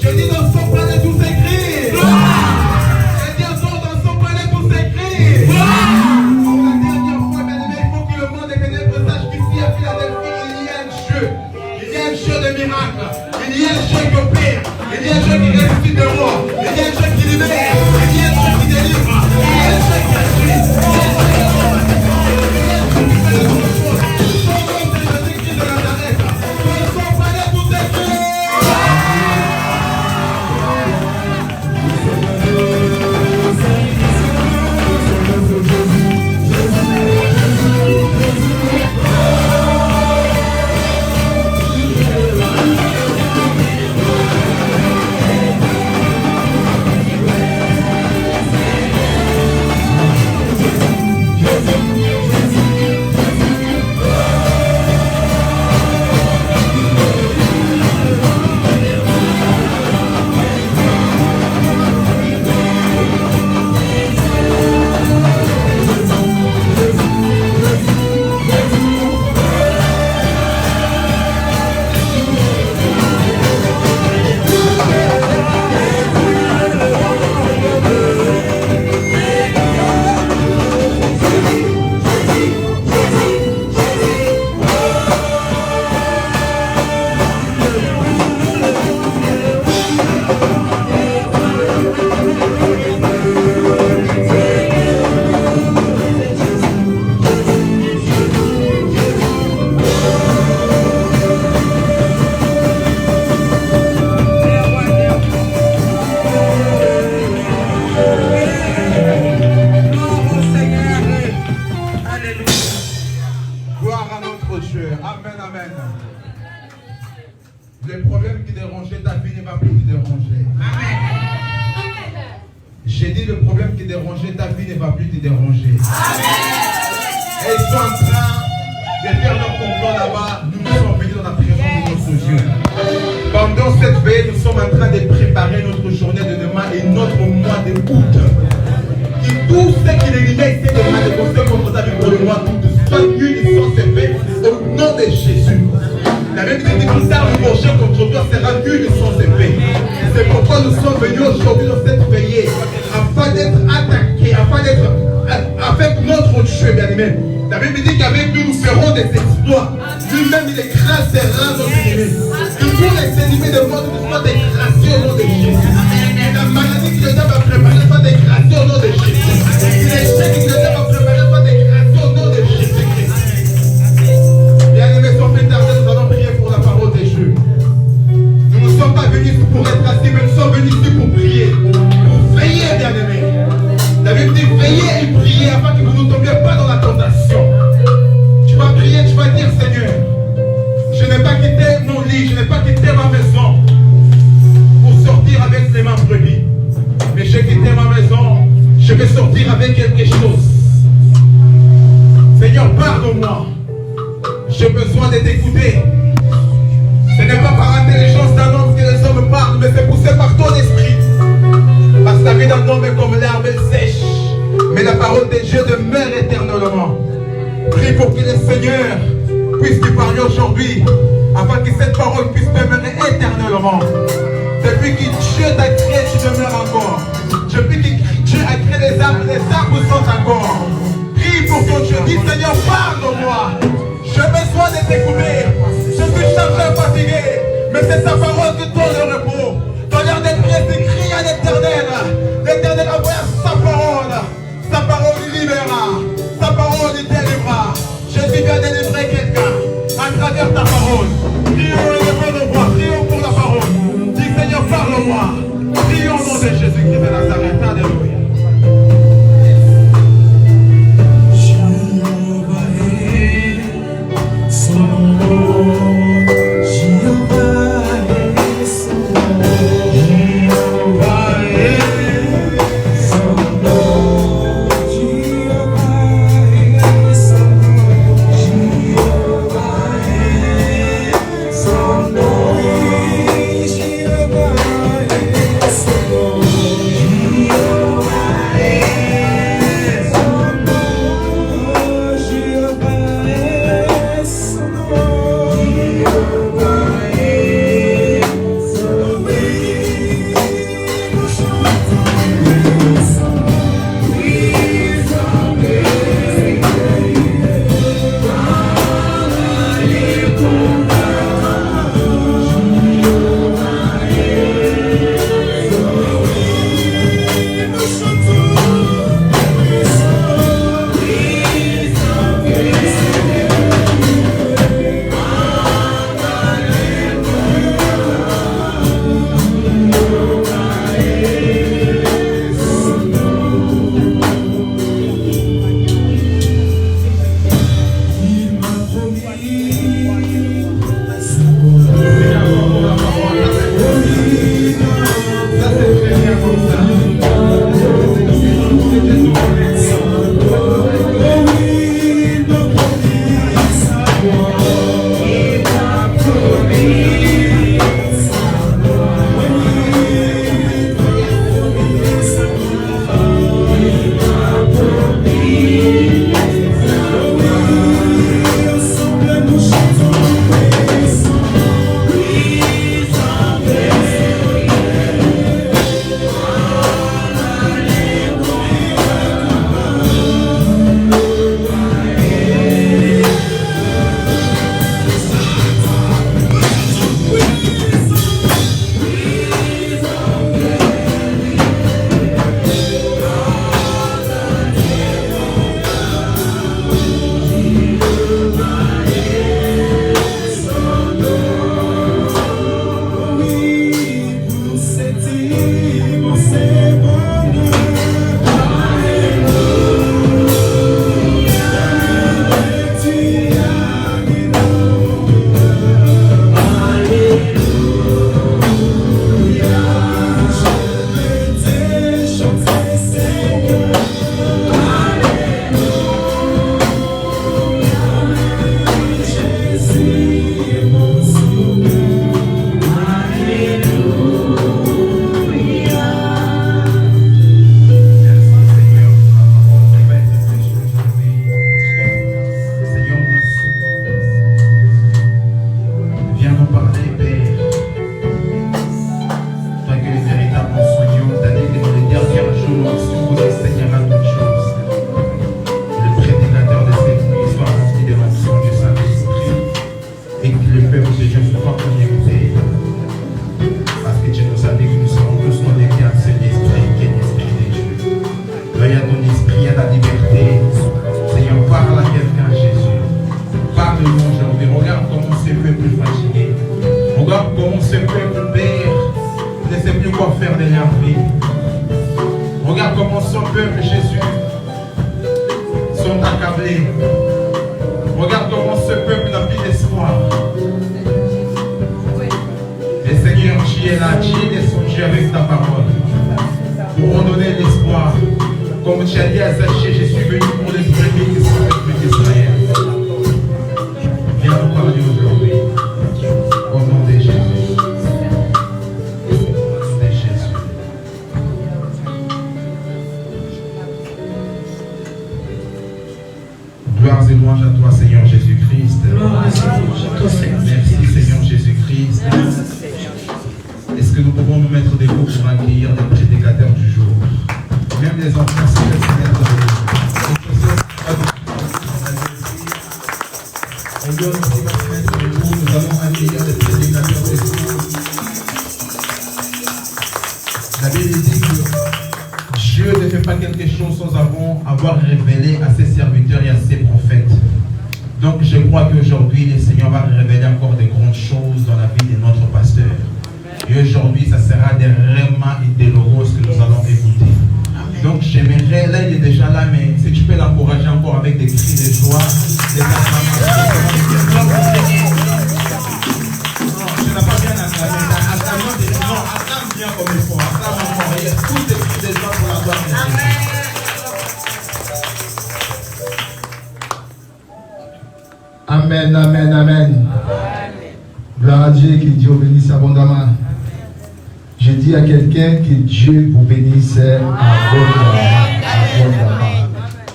Je dis dans son palais tout s'écrit. Je dis encore dans son palais tout s'écrit. Pour la dernière fois, bien aimé, il faut que le monde des ténèbres sache qu'ici à Philadelphie, il y a un Dieu. Il y a un Dieu de miracles. Il y a un Dieu qui opère. Il y a un Dieu qui ressuscite le roi. Il y a un Dieu qui libère. Il y a un Dieu qui délivre. Il y a un Dieu qui agit. Il y a un Dieu qui fait de bonnes choses. Son nom, c'est Jésus-Christ de Nazareth. Dans son palais tout s'écrit. Jehovah plus quoi faire de leur vie. Regarde comment son peuple, Jésus, sont accablés. Regarde comment ce peuple n'a plus d'espoir. Et Seigneur, tu es là, tu es son Dieu avec ta parole. Pour redonner l'espoir. Comme tu as dit à Zachée, je suis venu pour les brebis qui sont les plus d'Israël. Viens nous parler aujourd'hui. Au nom de Jésus. Gloire et louange à toi, Seigneur Jésus-Christ. Merci, Seigneur Jésus-Christ. Est-ce que nous pouvons nous mettre debout pour accueillir les prédicateurs du jour? Même les enfants, c'est le Seigneur. On doit aussi se mettre debout. Nous allons accueillir les prédicateurs du jour. La Bible dit que Dieu ne fait pas quelque chose sans avoir révélé à ses serviteurs et à ses prophètes. Donc je crois qu'aujourd'hui, le Seigneur va révéler encore de grandes choses dans la vie de notre pasteur. Et aujourd'hui, ça sera des Réma et des logos que nous allons écouter. Donc j'aimerais, là il est déjà là, mais si tu peux l'encourager encore avec des cris de joie, des acclamations. Non, tu n'as pas bien acclamé. Non, acclame bien comme il faut. Acclame encore. Il y a tous des cris de joie pour la gloire de Dieu. Amen, amen, amen. Gloire à Dieu, que Dieu bénisse abondamment. Je dis à quelqu'un que Dieu vous bénisse abondamment.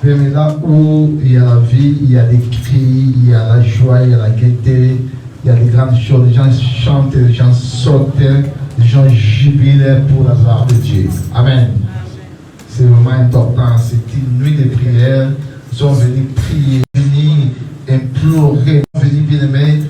Mais là où il y a la vie, il y a les cris, il y a la joie, il y a la gaieté, il y a des grandes choses. Les gens chantent, les gens sautent, les gens jubilent pour la gloire de Dieu. Amen. C'est vraiment important. C'est une nuit de prière. Nous sommes venus prier, venus implorer, venus bien aimer,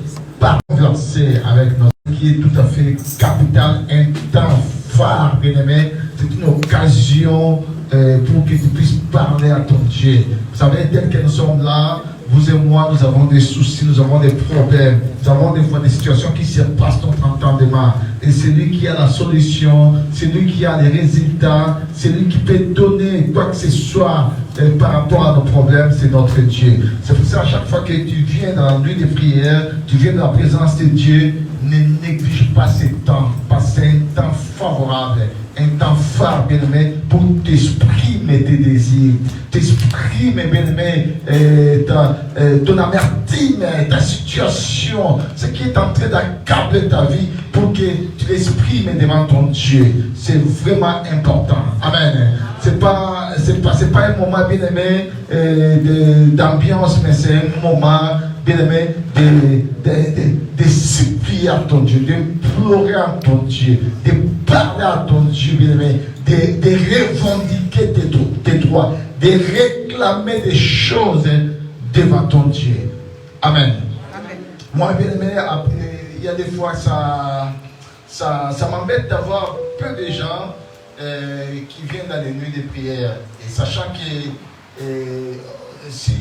converser avec notre qui est tout à fait capital, un temps phare, bien aimé. C'est une occasion pour que tu puisses parler à ton Dieu. Vous savez, dès que nous sommes là, vous et moi, nous avons des soucis, nous avons des problèmes, nous avons des fois des situations qui se passent notre entendement. Et c'est lui qui a la solution, c'est lui qui a les résultats, c'est lui qui peut donner quoi que ce soit par rapport à nos problèmes, c'est notre Dieu. C'est pour ça, à chaque fois que tu viens dans la nuit de prière, tu viens dans la présence de Dieu, ne néglige pas ces temps, parce que c'est un temps favorable, un temps phare, bien aimé, pour t'exprimer tes désirs, t'exprimer, bien aimé, ton amertume, ta situation, ce qui est en train d'accabler ta vie, pour que tu l'exprimes devant ton Dieu. C'est vraiment important. Amen. C'est pas un moment, bien aimé, d'ambiance, mais c'est un moment, bien aimé, de supplier à ton Dieu, d'implorer à ton Dieu, de parler à ton Dieu, bien aimé, de revendiquer tes droits, de réclamer des choses devant ton Dieu. Amen. Amen. Moi, bien aimé, il y a des fois ça m'embête d'avoir peu de gens qui viennent dans les nuits de prière, et sachant que si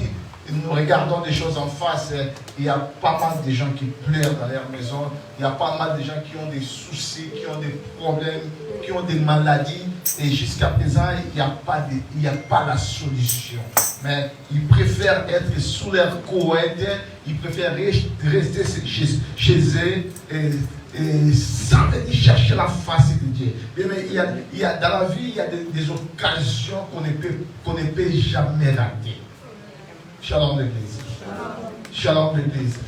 nous regardons des choses en face, il y a pas mal de gens qui pleurent dans leur maison, il y a pas mal de gens qui ont des soucis, qui ont des problèmes, qui ont des maladies, et jusqu'à présent, il n'y a pas la solution. Mais ils préfèrent être sous leur couette, ils préfèrent rester chez eux et sans venir chercher la face de Dieu. Mais il y a, dans la vie, il y a des occasions qu'on ne peut jamais rater. Shalom l'église. Shalom l'église.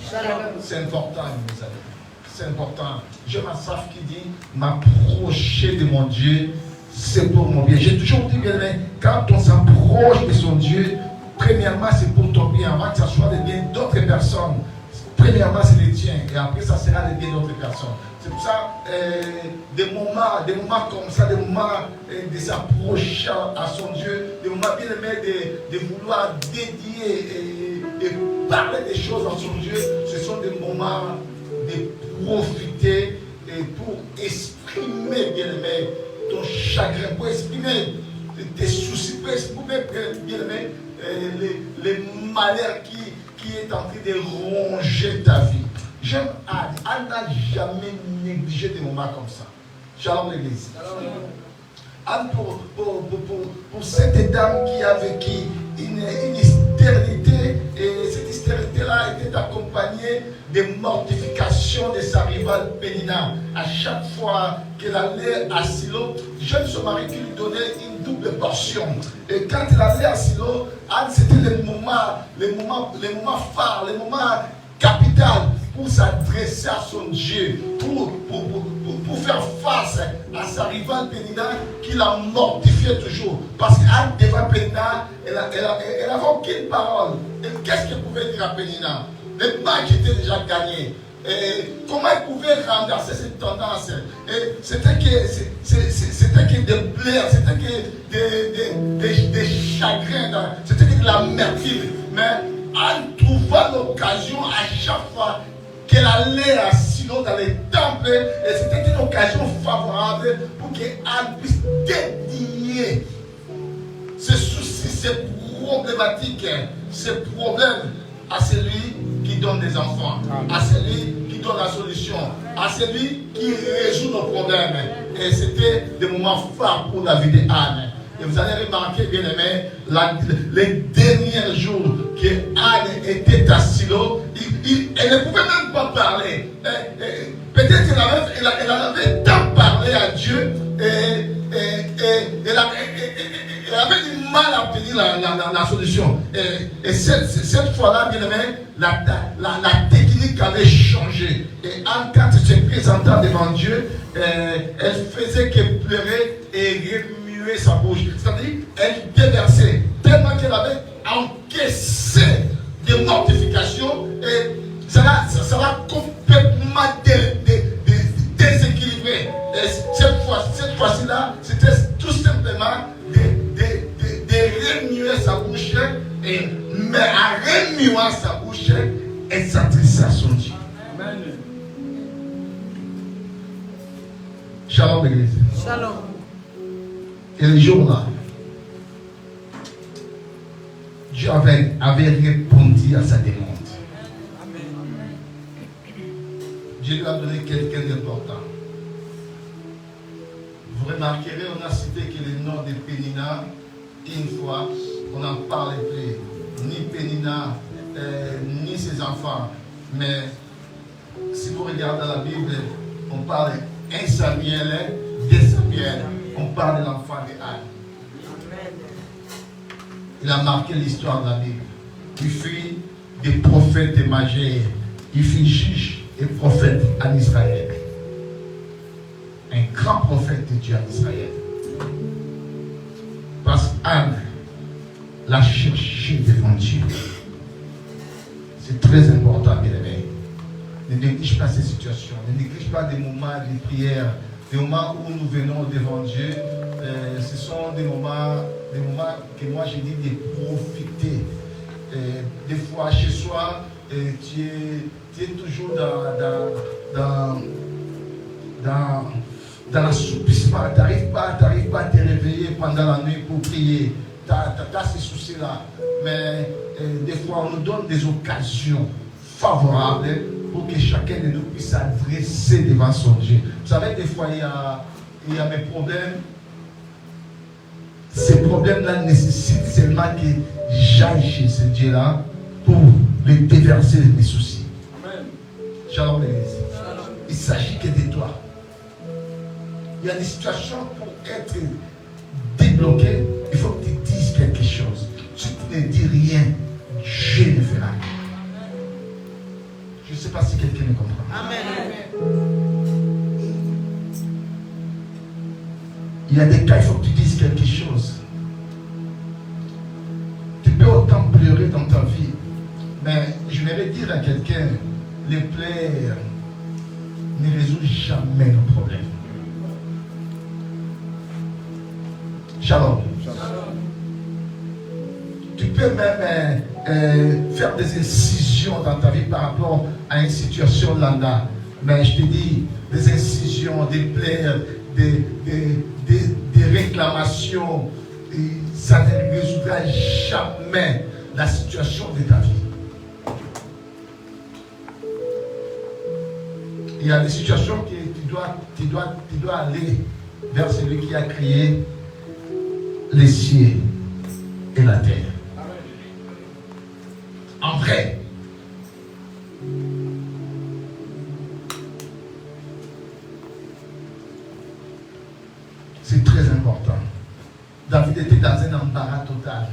C'est important, mes amis. C'est important. Je m'assaf qui dit m'approcher de mon Dieu, c'est pour mon bien. J'ai toujours dit, bien aimé, quand on s'approche de son Dieu, premièrement, c'est pour ton bien, avant que ça soit le bien d'autres personnes. Premièrement, c'est le tien, et après, ça sera le bien d'autres personnes. C'est pour ça, des moments comme ça, des moments de s'approcher à son Dieu, des moments bien aimés de vouloir dédier et parler des choses à son Dieu, ce sont des moments de profiter et pour exprimer, bien aimé, ton chagrin, pour exprimer tes soucis, pour exprimer, bien aimé, les malheurs qui est en train de ronger ta vie. J'aime Anne. Anne n'a jamais négligé des moments comme ça. Shalom l'église. Anne, pour cette dame qui a vécu une stérilité, et cette stérilité-là était accompagnée de mortifications de sa rivale Pénina. À chaque fois qu'elle allait à Silo, jeune son mari qui lui donnait une double portion. Et quand elle allait à Silo, Anne, c'était les moments phares, les moments capitaux pour s'adresser à son Dieu, pour faire face à sa rivale Pénina qui la mortifiait toujours. Parce qu'Anne, devant Pénina, elle n'avait aucune parole. Et qu'est-ce qu'elle pouvait dire à Pénina? Le match était déjà gagné. Et comment elle pouvait renverser cette tendance? C'était que des plaies, c'était que des chagrins, c'était que de l'amertume. Mais Anne trouva l'occasion à chaque fois qu'elle allait à Silo dans les temples, et c'était une occasion favorable pour que Anne puisse dédier ses soucis, ses problématiques, ses problèmes à celui qui donne des enfants, à celui qui donne la solution, à celui qui résout nos problèmes. Et c'était des moments forts pour la vie d'Anne. Et vous allez remarquer, bien aimé, les derniers jours que Anne était à Silo, elle ne pouvait même pas parler. Peut-être qu'elle avait tant parlé à Dieu, et elle avait du mal à obtenir la solution. Et cette fois-là, bien aimé, la technique avait changé. Et Anne, quand elle se présentait devant Dieu, elle faisait que pleurer et remuer sa bouche. C'est-à-dire, elle déversait tellement qu'elle avait encaissé des mortifications, et ça l'a complètement déséquilibré. Et cette fois-ci-là, c'était tout simplement de remuer sa bouche, mais en remuant sa bouche, elle s'adressait à son Dieu. Amen. Shalom l'église. Shalom. Et le jour-là, Dieu avait répondu à sa demande. Dieu lui a donné quelqu'un d'important. Vous remarquerez, on a cité que le nom de Pénina, une fois, on n'en parlait plus. Ni Pénina, ni ses enfants. Mais si vous regardez la Bible, on parle 1 Samuel, 2 Samuel, on parle de l'enfant d'Anne. Il a marqué l'histoire de la Bible. Il fut des prophètes et magères. Il fut juge et prophète en Israël. Un grand prophète de Dieu en Israël. Parce qu'Anne l'a cherché devant Dieu. C'est très important, bien aimé. Ne néglige pas ces situations. Ne néglige pas des moments de prière, des moments où nous venons devant Dieu. Ce sont des moments que moi j'ai dit de profiter. Des fois chez soi, tu es toujours dans l'assoupissement. Tu n'arrives pas à te réveiller pendant la nuit pour prier. Tu as ces soucis-là. Mais des fois, on nous donne des occasions favorables pour que chacun de nous puisse s'adresser devant son Dieu. Vous savez, des fois, il y a mes problèmes. Ces problèmes-là nécessitent seulement que j'aille chez ce Dieu-là pour les déverser de mes soucis. Amen. Shalom l'église. Il s'agit que de toi. Il y a des situations pour être débloqué, il faut que tu dises quelque chose. Si tu ne dis rien, Dieu ne fera rien. Je ne sais pas si quelqu'un me comprend. Amen. Il y a des cas, il faut que tu dises quelque chose. Tu peux autant pleurer dans ta vie, mais je vais dire à quelqu'un, les pleurs ne résolvent jamais nos problèmes. Shalom. Shalom. Tu peux même faire des incisions dans ta vie par rapport à une situation là, mais je te dis, des incisions, des plaies, des réclamations, ça ne résoudra jamais la situation de ta vie. Il y a des situations que tu dois aller vers celui qui a créé les cieux et la terre. En vrai. C'est très important. David était dans un embarras total.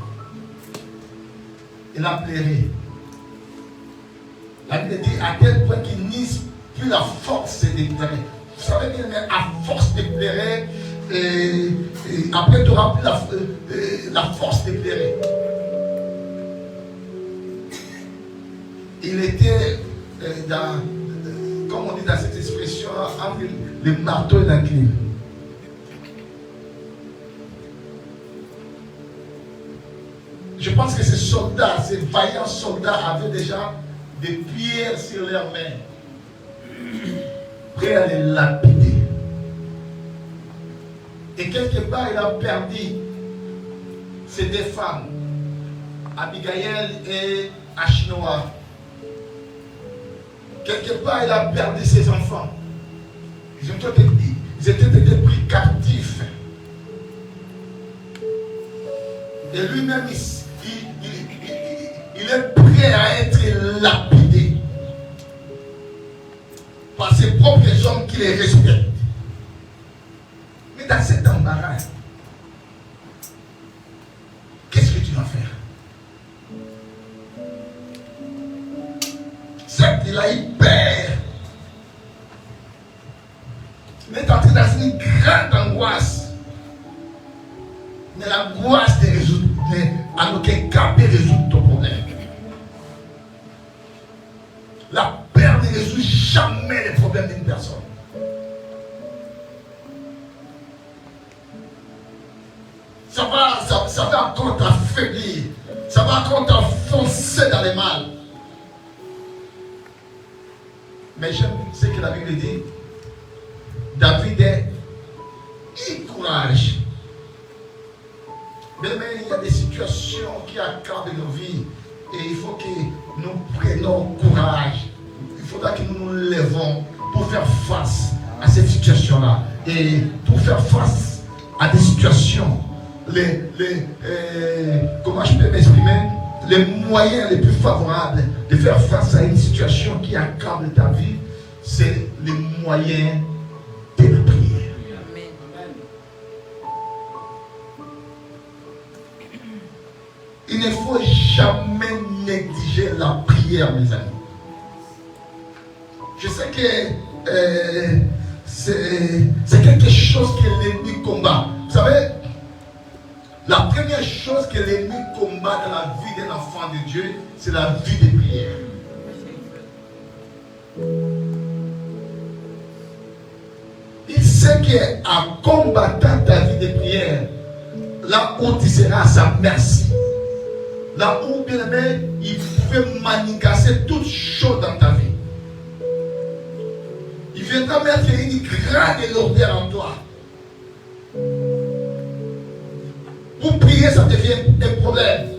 Il a pleuré. La Bible dit à tel point qu'il n'y plus la force de pleurer. Vous savez bien, mais à force de pleurer, après tu n'auras plus la force de pleurer. Il était comme on dit dans cette expression, entre le marteau et l'enclume. Je pense que ces soldats, ces vaillants soldats avaient déjà des pierres sur leurs mains, prêts à les lapider. Et quelque part, il a perdu ces deux femmes, Abigail et Achinoa. Quelque part, il a perdu ses enfants. Ils étaient pris captifs. Et lui-même, il est prêt à être lapidé par ses propres hommes qui les respectent. Mais dans cet embarras, qu'est-ce que tu vas faire? Certes, il a eu peur. Il est entré dans une grande angoisse. Mais l'angoisse n'a aucun cas de résoudre ton problème. La peur ne résout jamais les problèmes d'une personne. Ça va encore t'affaiblir. Ça va encore t'enfoncer dans les mal. Mais j'aime ce que la Bible dit. David est courage. Mais il y a des situations qui accablent nos vies. Et il faut que nous prenions courage. Il faudra que nous nous levons pour faire face à cette situation-là. Et pour faire face à des situations, comment je peux m'exprimer, les moyens les plus favorables de faire face à une situation qui accable ta vie, c'est les moyens de la prière. Il ne faut jamais négliger la prière, mes amis. Je sais que c'est quelque chose que l'ennemi combat. Vous savez, la première chose que l'ennemi combat dans la vie d'un enfant de Dieu, c'est la vie de prière. Il sait qu'en combattant ta vie de prière, là où tu seras à sa merci, là où, bien aimé, il pouvait manigancer toutes choses dans ta vie. Il viendra mettre une grande lourdeur en toi. Pour prier, ça devient un problème.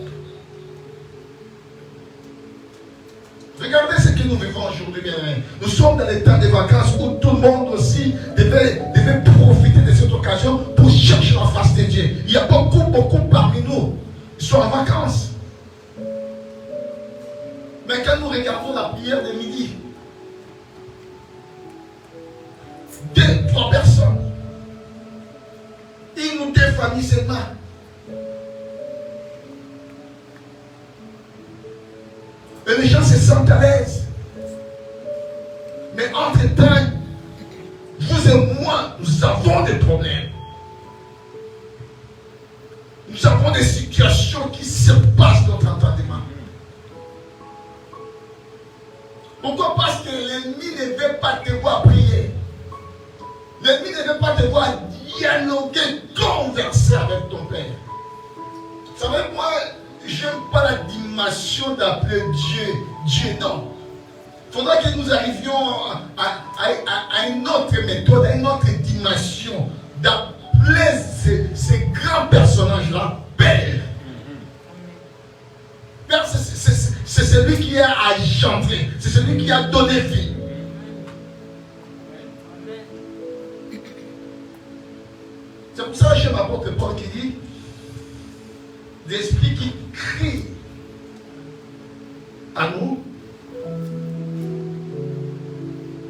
Regardez ce que nous vivons aujourd'hui, bien aimé. Nous sommes dans les temps de vacances où tout le monde aussi devait profiter de cette occasion pour chercher la face de Dieu. Il y a beaucoup parmi nous qui sont en vacances. Mais quand nous regardons la prière de midi, 2-3 personnes, une ou deux familles seulement. Et les gens se sentent à l'aise. Mais entre-temps, vous et moi, nous avons des problèmes. Nous avons des situations qui surpassent notre entendement. Pourquoi? Parce que l'ennemi ne veut pas te voir prier. L'ennemi ne veut pas te voir dialoguer, converser avec ton Père. Vous savez, moi, je n'aime pas la dimension d'appeler Dieu, non. Il faudra que nous arrivions à une autre méthode, à une autre dimension, d'appeler ces grands personnages-là Père. Père, c'est celui qui a engendré, c'est celui qui a donné vie. C'est pour ça que j'aime l'apôtre Paul qui dit l'esprit qui crie à nous,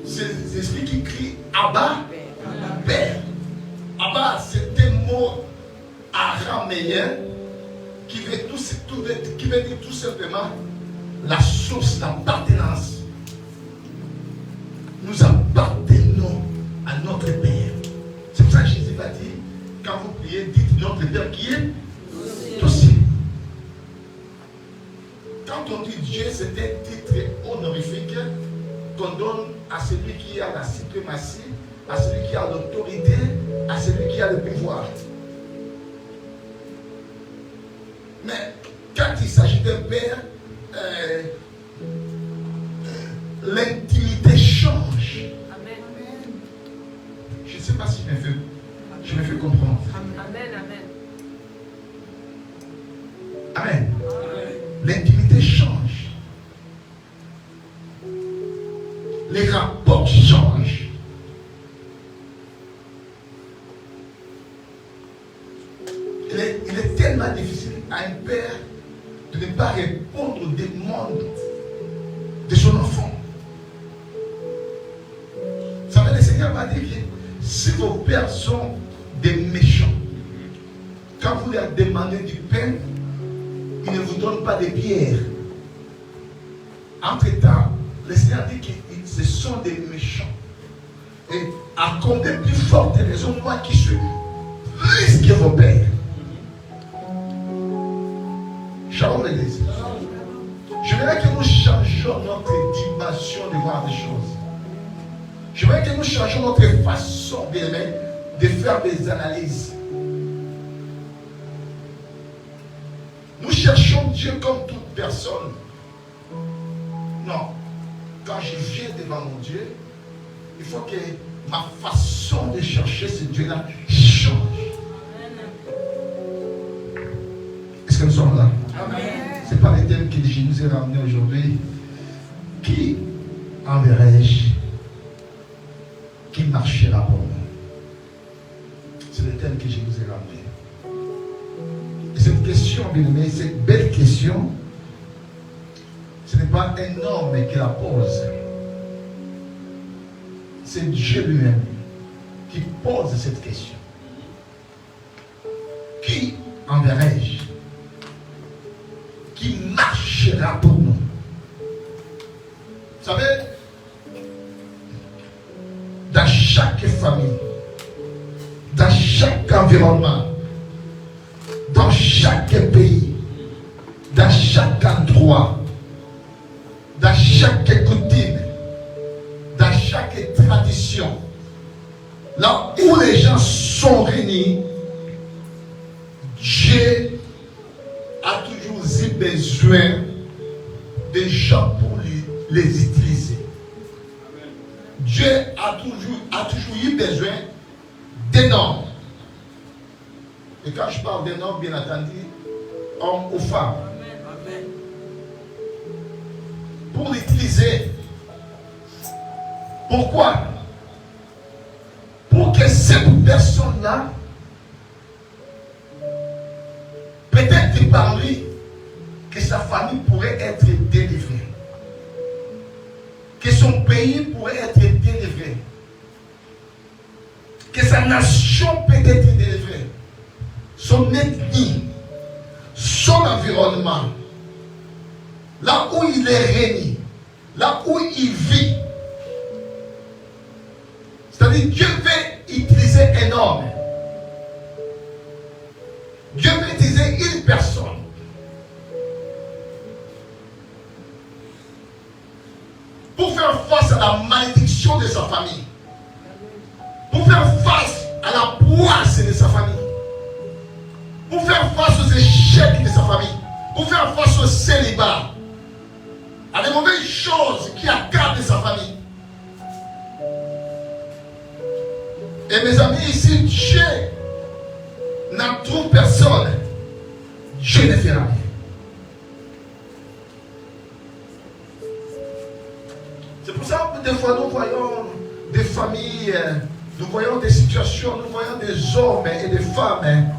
c'est l'esprit qui crie Abba, Père. Abba, c'est un mot araméen qui veut dire tout simplement la source, l'appartenance. Nous appartenons à notre Père. C'est pour ça que Jésus va dire, quand vous priez, dites notre Père qui est aussi. Quand on dit Dieu, c'est un titre honorifique qu'on donne à celui qui a la suprématie, à celui qui a l'autorité, à celui qui a le pouvoir. Mais quand il s'agit d'un Père, l'intimité change. Amen. Je ne sais pas si je me fais comprendre. Amen. Amen. Amen. L'intimité change. Les rapports changent. Il est tellement difficile à un père de ne pas répondre aux demandes de son enfant. Vous savez, le Seigneur m'a dit que si vos pères sont des méchants, quand vous leur demandez du pain, ils ne vous donnent pas des pierres. Entre-temps, le Seigneur dit que ce sont des méchants. Et à combien plus forte raison, moi qui suis plus que vos pères. Shalom l'église. Je voudrais que nous changions notre dimension de voir les choses. Je voudrais que nous changions notre façon de faire des analyses. Nous cherchons Dieu comme toute personne. Non. Quand je viens devant mon Dieu, il faut que ma façon de chercher ce Dieu-là change. Est-ce que nous sommes là? Ce n'est pas le thème que je nous ai ramené aujourd'hui. Qui enverrai-je? Qui marchera pour moi? C'est le thème que je vous ai ramené. Et cette question, bien aimé, cette belle question, ce n'est pas un homme qui la pose. C'est Dieu lui-même qui pose cette question. Qui enverrai-je? Qui marchera pour nous? Vous savez, dans chaque famille, dans chaque environnement, dans chaque pays, dans chaque endroit, dans chaque coutume, dans chaque tradition, là où les gens sont réunis, Dieu a toujours eu besoin de gens pour les utiliser. Dieu a toujours eu besoin d'un homme. Et quand je parle d'un homme, bien entendu, homme ou femme. Amen. Pour l'utiliser. Pourquoi? Pour que cette personne-là, peut-être par lui, que sa famille pourrait être délivrée. Que son pays pourrait être délivré. Que sa nation peut être délivrée. Son ethnie, son environnement, là où il est réuni, là où il vit. C'est-à-dire, Dieu veut utiliser un homme. Dieu veut utiliser une personne. Pour faire face à la malédiction de sa famille. Pour faire face à la poisse de sa famille. Pour faire face aux échecs de sa famille. Pour faire face au célibat. À des mauvaises choses qui accablent sa famille. Et mes amis, ici, Dieu n'en trouve personne. Dieu ne fera rien. C'est pour ça que des fois nous voyons des familles nous voyons des situations, nous voyons des hommes et des femmes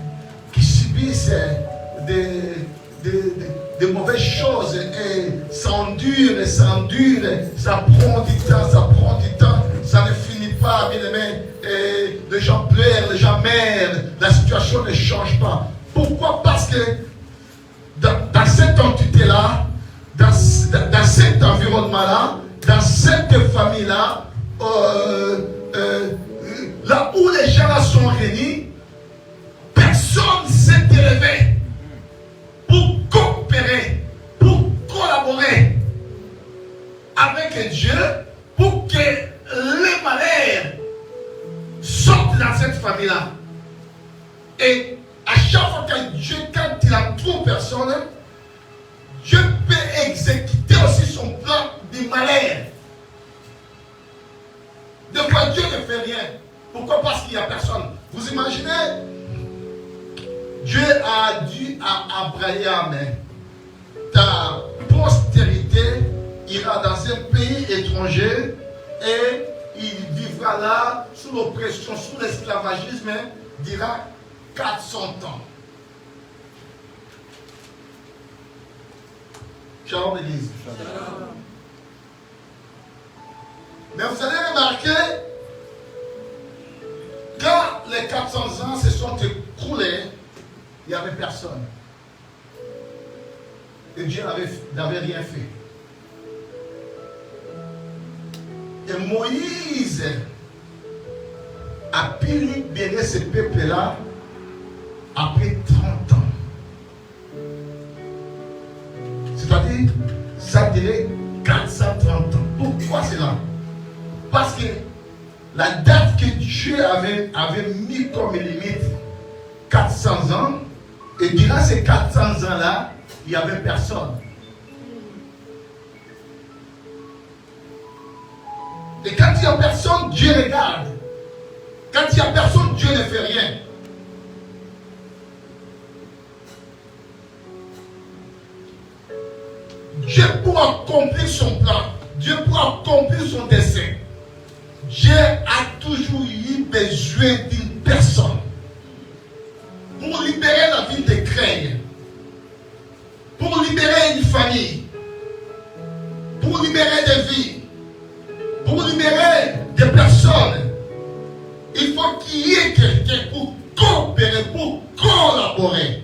qui subissent des mauvaises choses et ça endure, ça prend du temps, ça ne finit pas, bien aimé. Et les gens pleurent, les gens meurent, la situation ne change pas. Pourquoi? Parce que dans cette entité-là, dans cet environnement-là, dans cette famille-là, là où les gens sont réunis, personne ne s'est élevé pour coopérer, pour collaborer avec Dieu, pour que les malheurs sortent dans cette famille-là. Et à chaque fois que Dieu, quand il a trop personne, Dieu peut exécuter aussi son plan du malheur. De quoi Dieu ne fait rien. Pourquoi? Parce qu'il n'y a personne. Vous imaginez, Dieu a dit à Abraham, ta postérité ira dans un pays étranger et il vivra là sous l'oppression, sous l'esclavagisme, dira 400 ans. Shalom l'église. Mais vous allez remarquer, quand les 400 ans se sont écoulés, il n'y avait personne. Et Dieu n'avait rien fait. Et Moïse a pu libérer ce peuple-là après 30 ans. C'est-à-dire, ça dirait 430 ans. Pourquoi cela? Parce que la date que Dieu avait mis comme limite, 400 ans, et durant ces 400 ans-là, il n'y avait personne. Et quand il n'y a personne, Dieu regarde. Quand il n'y a personne, Dieu ne fait rien. Dieu pour accomplir son plan, Dieu pour accomplir son dessein, Dieu a toujours eu besoin d'une personne pour libérer la vie des chrétiens, pour libérer une famille, pour libérer des vies, pour libérer des personnes. Il faut qu'il y ait quelqu'un pour coopérer, pour collaborer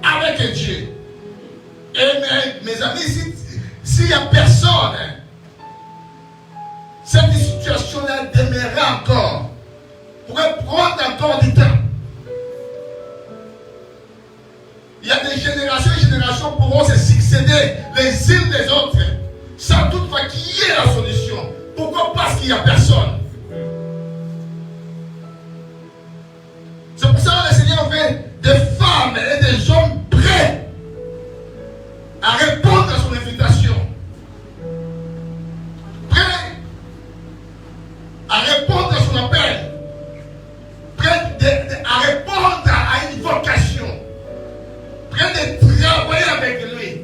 avec Dieu. Et mes amis, s'il n'y a personne, cette situation-là demeurera encore, pourrait prendre encore du temps. Il y a des générations pourront se succéder les unes des autres, sans toutefois qu'il y ait la solution. Pourquoi? Parce qu'il n'y a personne. C'est pour ça que le Seigneur fait des femmes et des hommes prêts à répondre à son invitation. Prêts à répondre à son appel. Prêts à répondre à une vocation. Prêts de travailler avec lui.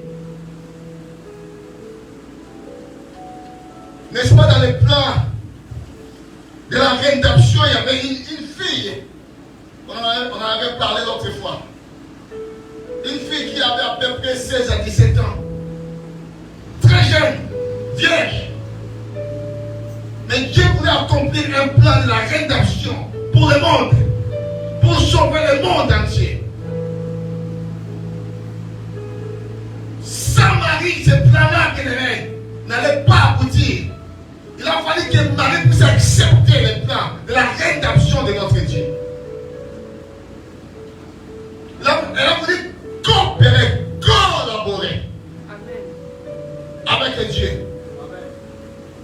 N'est-ce pas, dans le plan de la rédemption, il y avait une fille. On en avait parlé l'autre fois. Une fille qui avait à peu près 16 à 17 ans. Très jeune, vierge. Mais Dieu voulait accomplir un plan de la rédemption pour le monde. Pour sauver le monde entier. Sans Marie, ce plan-là n'allait pas aboutir. Il a fallu que Marie puisse accepter le plan de la rédemption de notre Dieu. Elle a voulu coopérer, collaborer avec Dieu.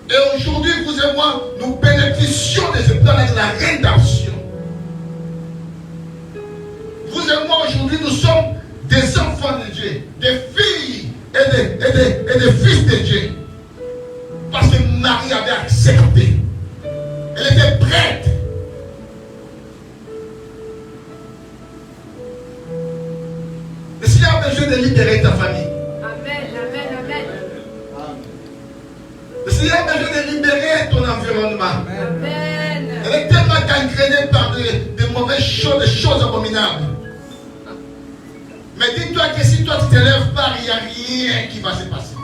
Et aujourd'hui, vous et moi, nous bénéficions de ce plan de la rédemption. Vous et moi, aujourd'hui, nous sommes des enfants de Dieu, des filles et des fils de Dieu. Parce que Marie avait accepté. Elle était prête. Le Seigneur a besoin de libérer ta famille. Amen, amen, amen. Le Seigneur a besoin de libérer ton environnement. Amen. gangréné par des mauvaises choses, des choses abominables. Mais dis-toi que si toi tu ne te lèves pas, il n'y a rien qui va se passer.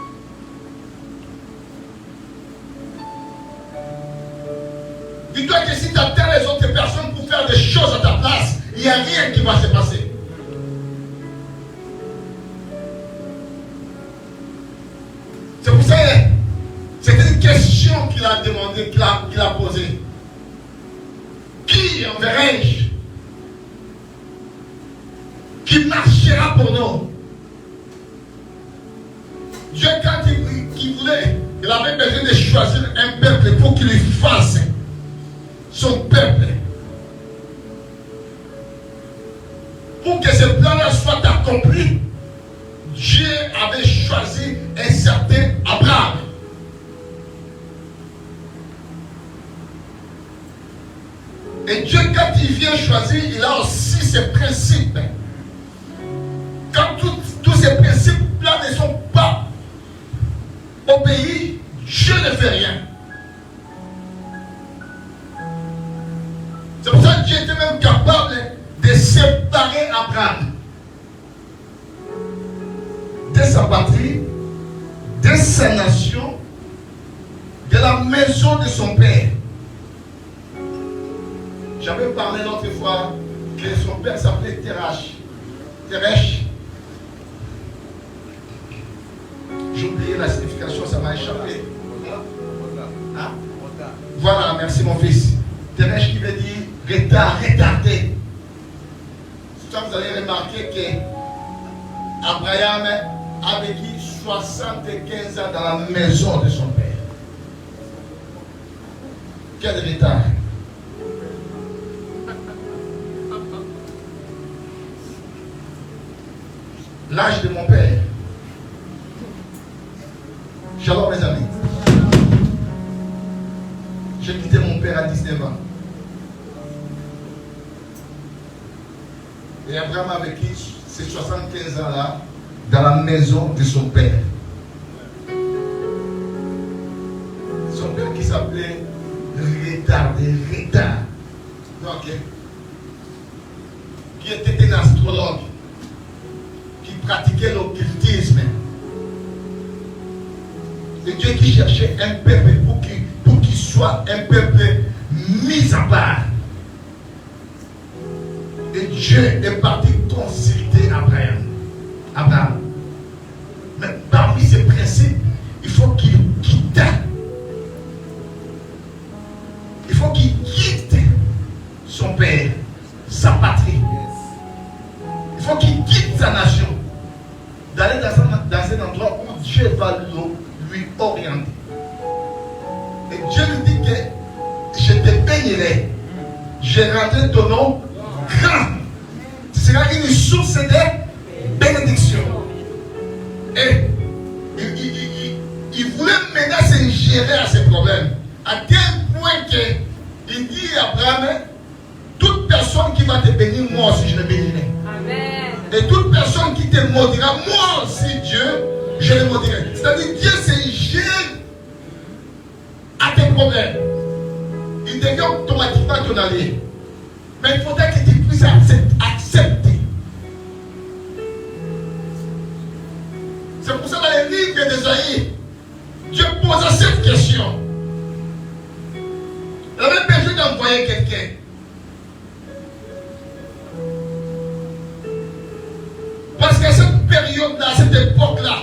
Dis-toi que si tu attends les autres personnes pour faire des choses à ta place, il n'y a rien qui va se passer. C'est pour ça que c'était une question qu'il a demandé, qu'il a posée. Qui enverrai-je? Qui marchera pour nous? Dieu, quand il voulait, il avait besoin de choisir un peuple pour qu'il lui fasse son peuple. Pour que ce plan-là soit accompli, Dieu avait choisi un certain Abraham. Et Dieu, quand il vient choisir, il a aussi ses principes. Quand tous ces principes-là ne sont pas obéis, Dieu ne fait rien. C'est pour ça que Dieu était même capable de séparer Abraham de sa patrie, de sa nation, de la maison de son père. J'avais parlé l'autre fois que son père s'appelait Terach. J'ai oublié la signification, ça m'a échappé. Hein? Voilà, merci mon fils. Terach qui veut dire retardé. Ça, vous allez remarquer que Abraham a vécu 75 ans dans la maison de son père. Quel retard! L'âge de mon père. Shalom mes amis. J'ai quitté mon père à 19 ans. Et Abraham a vécu ces 75 ans-là dans la maison de son père. Son père qui s'appelait retard. Donc, qui était un astrologue, qui pratiquait l'occultisme. Et Dieu qui cherchait un peuple pour qu'il soit un peuple mis à part. Et Dieu est parti consulter Abraham. Mais parmi ces principes, il faut qu'il quitte. Il faut qu'il quitte son père, sa patrie. Il faut qu'il quitte sa nation. D'aller dans un endroit où Dieu va lui orienter. Et Dieu lui dit que je te bénirai. Je rendrai ton nom grand. Ce sera une source de bénédiction. Et il voulait maintenant s'ingérer à ces problèmes. À tel point qu'il dit à Abraham, toute personne qui va te bénir, moi aussi je le bénirai. Amen. Et toute personne qui te maudira, moi aussi Dieu, je le maudirai. C'est-à-dire Dieu s'ingère à tes problèmes. Il devient automatiquement ton allié. Mais il faudrait que tu puisses accepter. C'est pour ça que dans les livres d'Ésaïe, Dieu posa cette question. Il avait besoin d'envoyer quelqu'un. Parce qu'à cette période-là, à cette époque-là,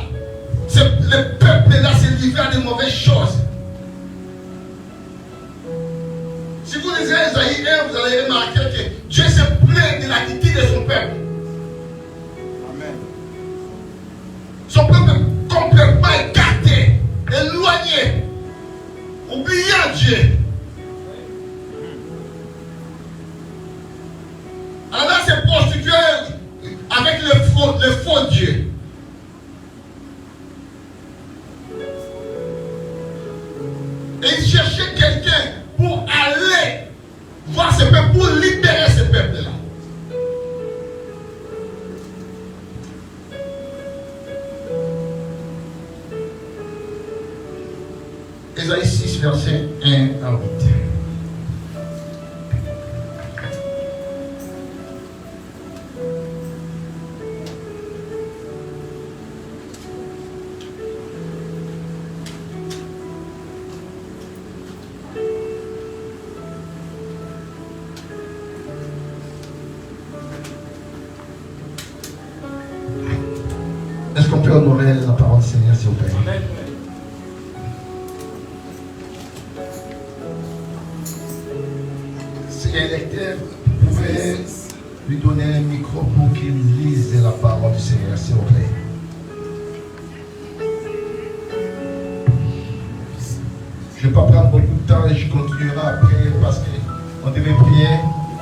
le peuple-là s'est livré à de mauvaises choses. Si vous lisez Ésaïe 1, vous allez remarquer que Dieu se plaint de l'attitude de son peuple. Amen. Son peuple complètement écarté, éloigné, oubliant Dieu. Alors c'est prostitué avec le faux Dieu. Et il cherchait quelqu'un pour aller voir ce peuple, pour libérer ce peuple-là. Ésaïe 6, verset 1 à 8. qu'on peut honorer la parole du Seigneur, s'il vous plaît? Amen. Seigneur lecteur, vous pouvez lui donner un micro pour qu'il lise la parole du Seigneur, s'il vous plaît. Je ne vais pas prendre beaucoup de temps et je continuerai après parce qu'on devait prier.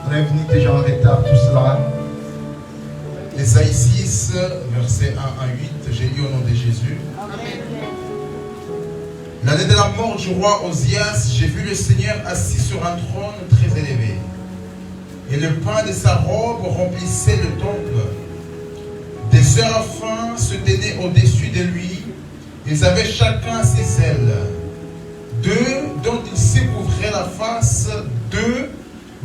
On est venu déjà en retard, tout cela. Ésaïe 6, versets 1 à 8, j'ai lu au nom de Jésus. L'année de la mort du roi Osias, j'ai vu le Seigneur assis sur un trône très élevé. Et le pain de sa robe remplissait le temple. Des séraphins se tenaient au-dessus de lui. Ils avaient chacun ses ailes. 2 dont ils se couvraient la face, 2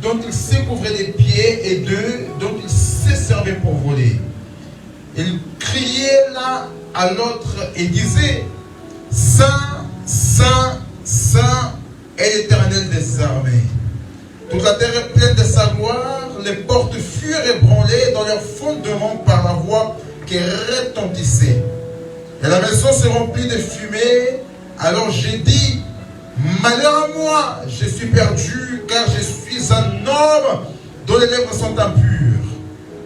dont ils se couvraient les pieds et 2 dont ils se servaient pour voler. Ils criaient l'un à l'autre et disaient: Saint, Saint, Saint est l'Éternel des armées. Toute la terre est pleine de sa gloire. Les portes furent ébranlées dans leur fondement par la voix qui retentissait. Et la maison se remplit de fumée. Alors j'ai dit: malheur à moi, je suis perdu, car je suis un homme dont les lèvres sont impures.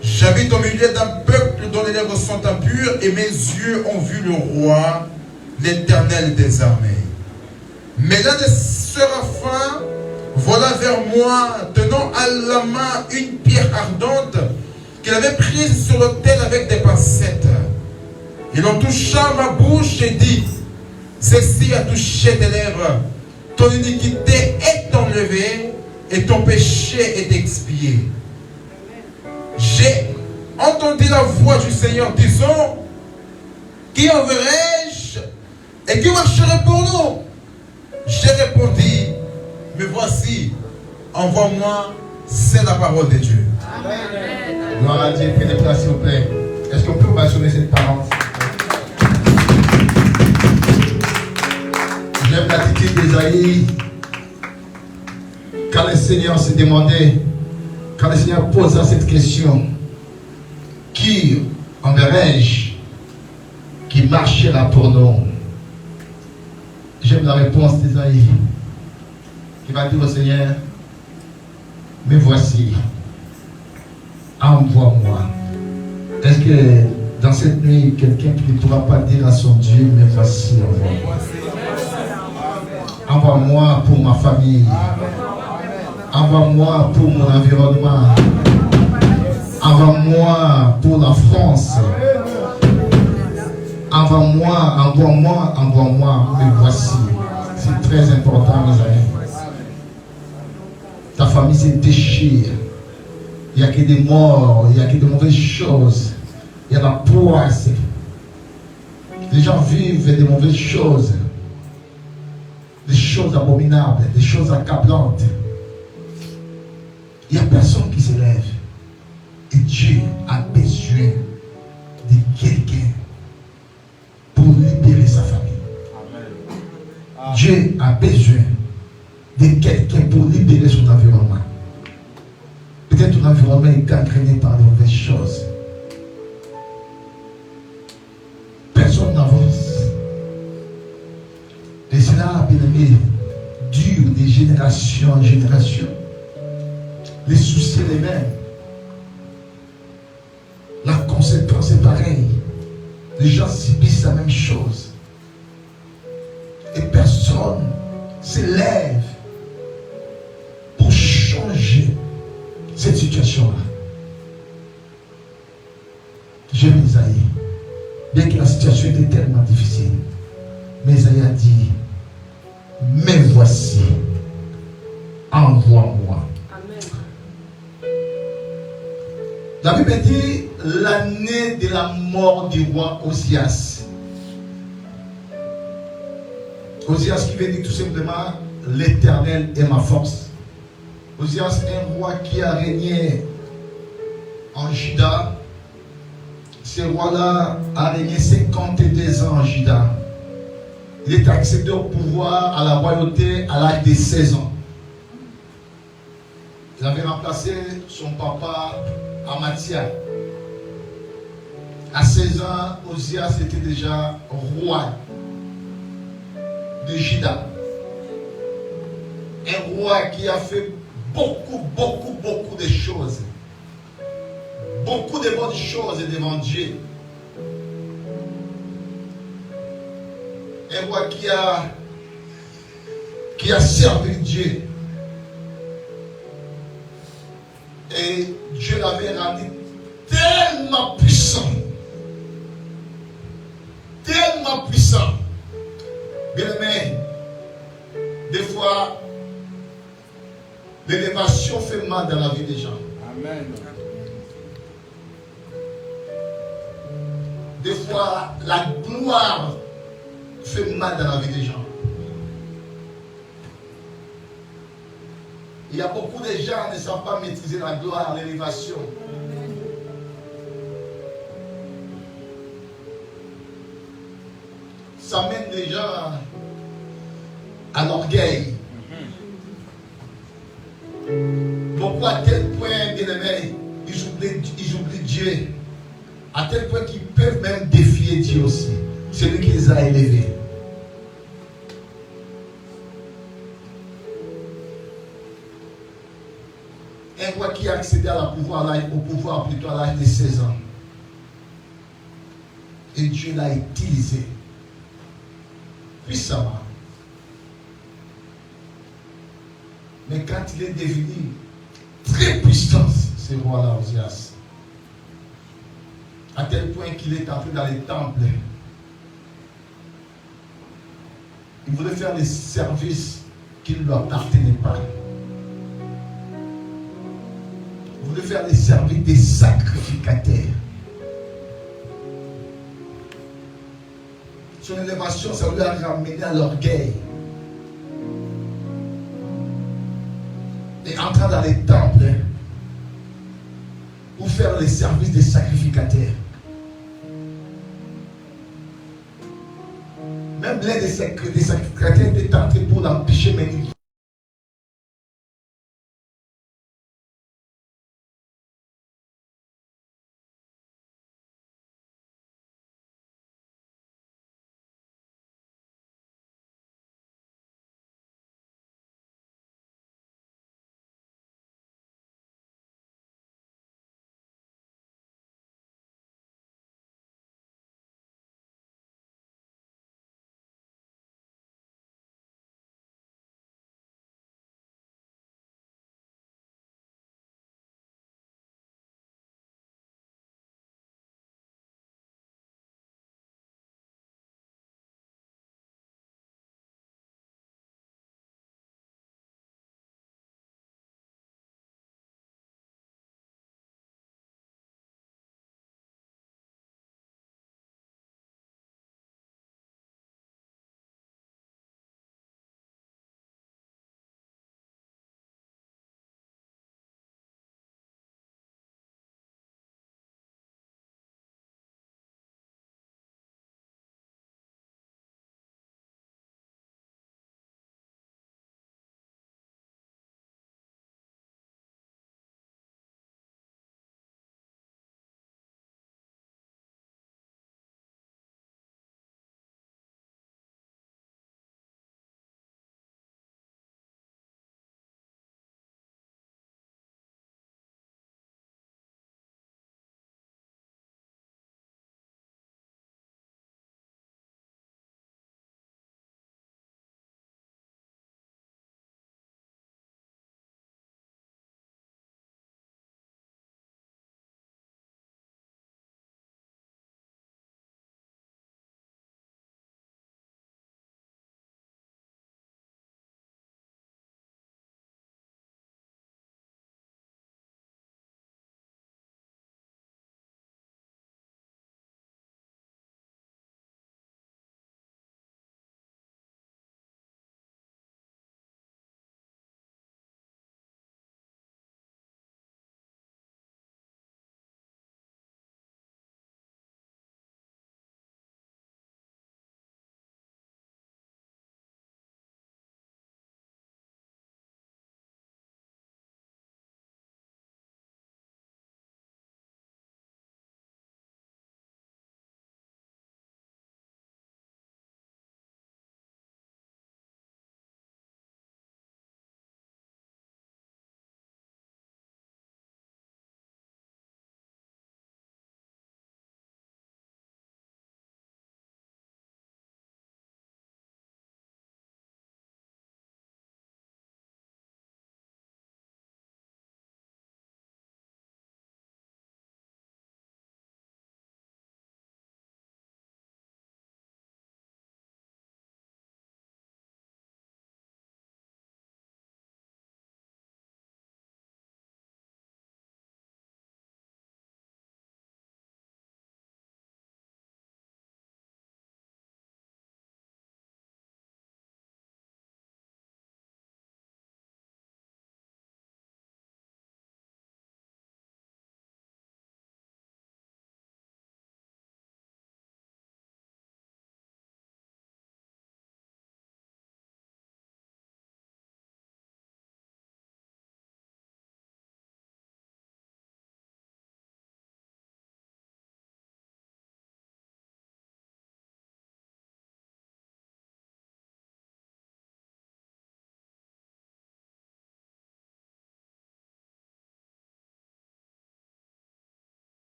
J'habite au milieu d'un peuple dont les lèvres sont impures, et mes yeux ont vu le roi, l'Éternel des armées. Mais l'un des séraphins vola vers moi, tenant à la main une pierre ardente qu'il avait prise sur l'autel avec des pincettes. Il en toucha ma bouche et dit: ceci a touché tes lèvres. Ton iniquité est enlevée et ton péché est expié. J'ai entendu la voix du Seigneur disant: qui enverrai-je et qui marcherait pour nous? J'ai répondu: mais voici, envoie-moi, c'est la parole de Dieu. Amen. Gloire à Dieu, prenez place s'il vous plaît. Est-ce qu'on peut mentionner cette parole? J'aime l'attitude d'Ésaïe. Quand le Seigneur se demandait, quand le Seigneur posa cette question: qui enverrai-je qui marchera pour nous? J'aime la réponse d'Ésaïe. Il va dire au Seigneur: mais voici, envoie-moi. Est-ce que dans cette nuit, quelqu'un qui ne pourra pas dire à son Dieu: mais voici, envoie-moi? Envoie-moi pour ma famille. Envoie-moi pour mon environnement. Envoie-moi pour la France. Envoie-moi, envoie-moi, envoie-moi. Mais voici. C'est très important, mes amis. Ta famille se déchire. Il n'y a que des morts, il n'y a que de mauvaises choses. Il y a la poisse. Les gens vivent de mauvaises choses. Des choses abominables, des choses accablantes. Il n'y a personne qui se lève. Et Dieu a besoin de quelqu'un pour libérer sa famille. Amen. Dieu a besoin de quelqu'un pour libérer son environnement. Peut-être ton environnement est gangréné par de mauvaises choses. Personne n'avance. Et cela, bien aimé, dure de génération en génération. Les soucis les mêmes. La conséquence est pareille. Les gens subissent la même chose. Et personne ne se lève pour changer cette situation-là. J'aime Isaïe. Bien que la situation était tellement difficile. Mais Isaïe a dit: mais voici, envoie-moi. La Bible dit l'année de la mort du roi Osias. Osias qui veut dire tout simplement l'Éternel est ma force. Osias est un roi qui a régné en Juda. Ce roi-là a régné 52 ans en Juda. Il est accédé au pouvoir, à la royauté à l'âge de 16 ans. Il avait remplacé son papa Amathia. À 16 ans, Osias était déjà roi de Juda. Un roi qui a fait beaucoup de choses. Beaucoup de bonnes choses devant Dieu. Un roi qui a servi Dieu. Et Dieu l'avait rendu tellement puissant. Tellement puissant. Bien aimé, des fois, l'élévation fait mal dans la vie des gens. Amen. Des fois, la gloire fait mal dans la vie des gens. Il y a beaucoup de gens qui ne savent pas maîtriser la gloire, l'élévation. Ça mène les gens à l'orgueil. Beaucoup à tel point, bien aimé, ils oublient Dieu. À tel point qu'ils peuvent même défier Dieu aussi. Celui qui les a élevés. Un roi qui a accédé au pouvoir plutôt à l'âge de 16 ans. Et Dieu l'a utilisé puissamment. Mais quand il est devenu très puissant, ce roi-là, Osias, à tel point qu'il est entré dans les temples, il voulait faire des services qui ne lui appartenaient pas. Il voulait faire des services des sacrificateurs. Son élévation, ça lui a ramené à l'orgueil. Et entrer dans les temples pour faire les services des sacrificateurs. Même l'un des sacrificateurs était entré pour l'empêcher, mais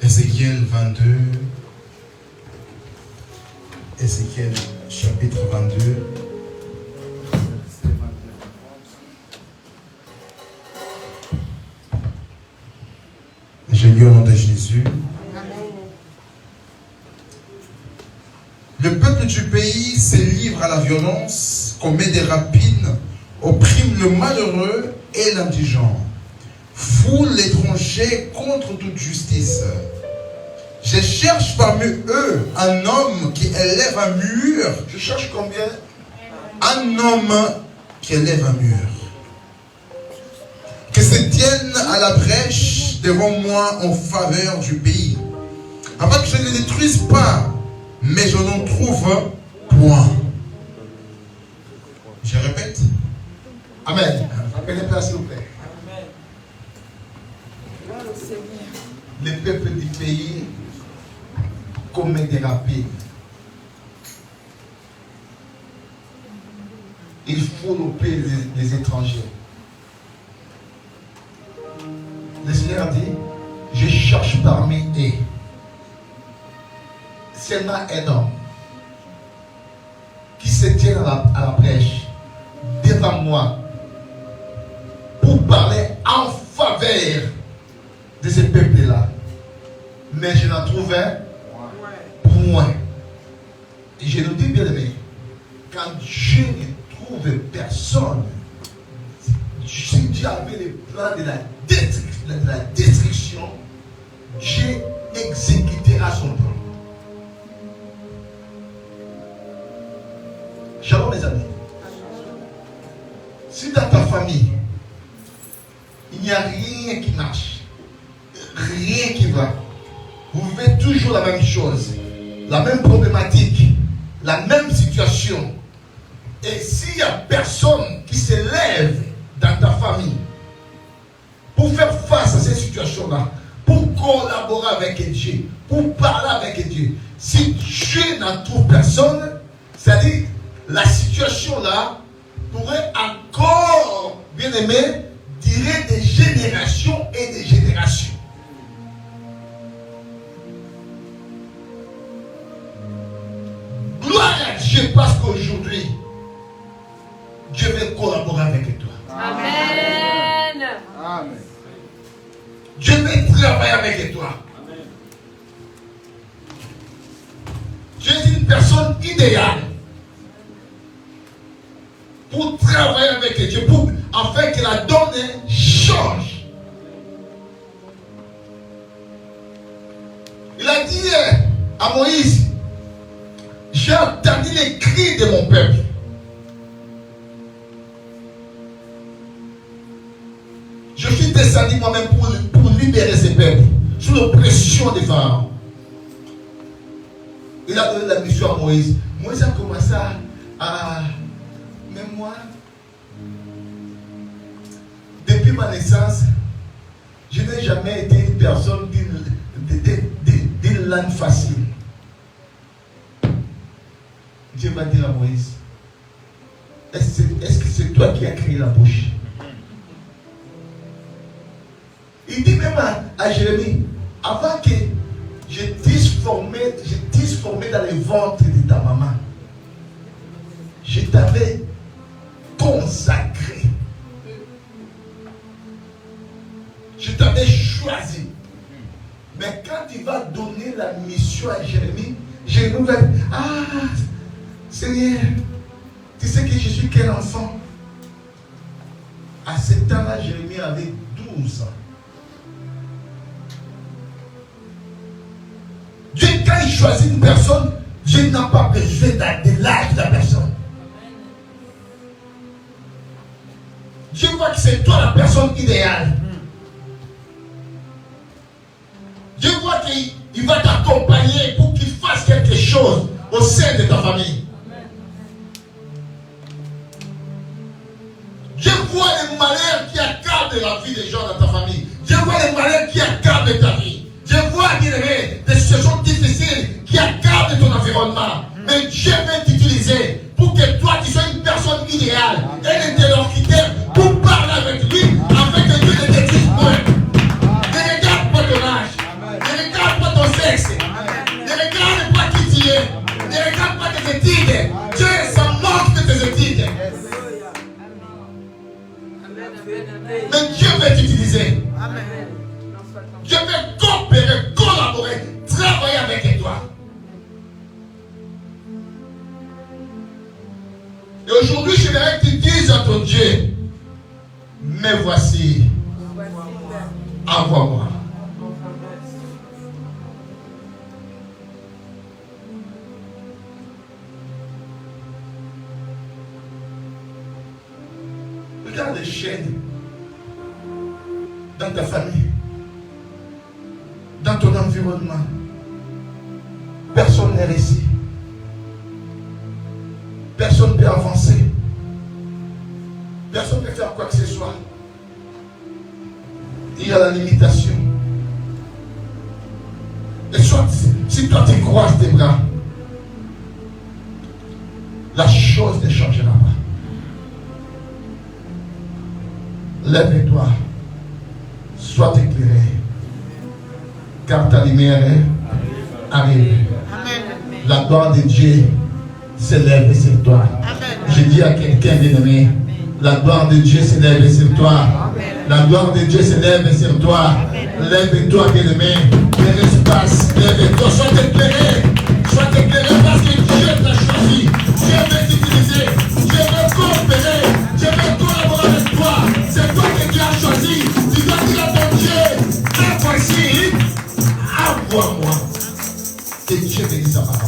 Ézéchiel 22. Ézéchiel chapitre 22. Je lis au nom de Jésus. Le peuple du pays se livre à la violence, commet des rapines, opprime le malheureux et l'indigent, foule l'étranger contre toute justice. Je cherche parmi eux un homme qui élève un mur. Je cherche combien? Un homme qui élève un mur. Que se tienne à la brèche devant moi en faveur du pays. Afin que je ne le détruise pas, mais je n'en trouve point. Je répète. Amen. Appelez place s'il vous plaît. Les peuples du pays commettent des rapines. Il faut louper les étrangers. Le Seigneur dit, je cherche parmi eux seulement un homme qui se tient à la brèche devant moi pour parler en faveur de ce peuple-là. Mais je n'en trouve un point. Et je nous dis bien aimé, quand Dieu ne trouve personne, si Dieu avait le plan de la destruction, Dieu exécutera son plan. Shalom mes amis. Si dans ta famille, il n'y a rien qui marche, rien qui va, vous vivez toujours la même chose, la même problématique, la même situation, et s'il n'y a personne qui se lève dans ta famille pour faire face à cette situation-là, pour collaborer avec Dieu, pour parler avec Dieu, si Dieu n'en trouve personne, c'est-à-dire la situation-là pourrait encore, bien aimé, durer des générations et des générations. Gloire à Dieu parce qu'aujourd'hui, Dieu veut collaborer avec toi. Amen. Amen. Dieu veut travailler avec toi. Amen. Dieu est une personne idéale pour travailler avec Dieu, pour afin que la donne change. Il a dit à Moïse, j'ai entendu les cris de mon peuple. Je suis descendu moi-même pour libérer ces peuples sous l'oppression des Pharaons. Il a donné la mission à Moïse. Moïse a commencé à même moi, depuis ma naissance, je n'ai jamais été une personne d'une langue facile. Dieu va dire à Moïse, est-ce que c'est toi qui as créé la bouche? Il dit même à Jérémie, avant que je t'ai formé dans le ventre de ta maman, je t'avais consacré. Je t'avais choisi. Mais quand il va donner la mission à Jérémie, Jérémie va dire, ah, Seigneur, tu sais que je suis quel enfant? À ce temps-là, Jérémie avait 12 ans. Dieu, quand il choisit une personne, Dieu n'a pas besoin de l'âge de la personne. Dieu voit que c'est toi la personne idéale. Dieu voit qu'il va t'accompagner pour qu'il fasse quelque chose au sein de ta famille. Dieu voit les malheurs qui accablent la vie des gens dans ta famille. Dieu voit les malheurs qui accablent ta vie. Dieu voit, bien aimé, des situations difficiles qui accablent ton environnement. Mais Dieu veut t'utiliser pour que toi, tu sois une personne idéale, un interlocuteur pour parler avec lui, afin que Dieu ne te détruise point. Ne regarde pas ton âge, ne regarde pas Dieu, ça manque de tes études. Mais Dieu veut t'utiliser. Dieu veut coopérer, collaborer, travailler avec toi. Et aujourd'hui, je voudrais que tu dises à ton Dieu, mais voici, envoie-moi. Regarde les chaînes dans ta famille, dans ton environnement. Personne n'est réussi. Personne ne peut avancer. Personne ne peut faire quoi que ce soit. Il y a la limitation. Et soit, si toi tu croises tes bras, la chose ne changera pas. Lève-toi, sois éclairé, car ta lumière arrive. La gloire de Dieu s'élève sur toi. Je dis à quelqu'un bien-aimé, la gloire de Dieu s'élève sur toi. La gloire de Dieu s'élève sur toi. Lève-toi, bien-aimé. Ne reste pas. Lève-toi, sois éclairé. Sois éclairé parce que Dieu t'a choisi. Dieu veut t'utiliser. Dieu veut coopérer. Dieu veut collaborer avec toi. C'est toi que Dieu a choisi. Tu dois dire à ton Dieu, ah, voici, envoie-moi. Que Dieu bénisse sa parole.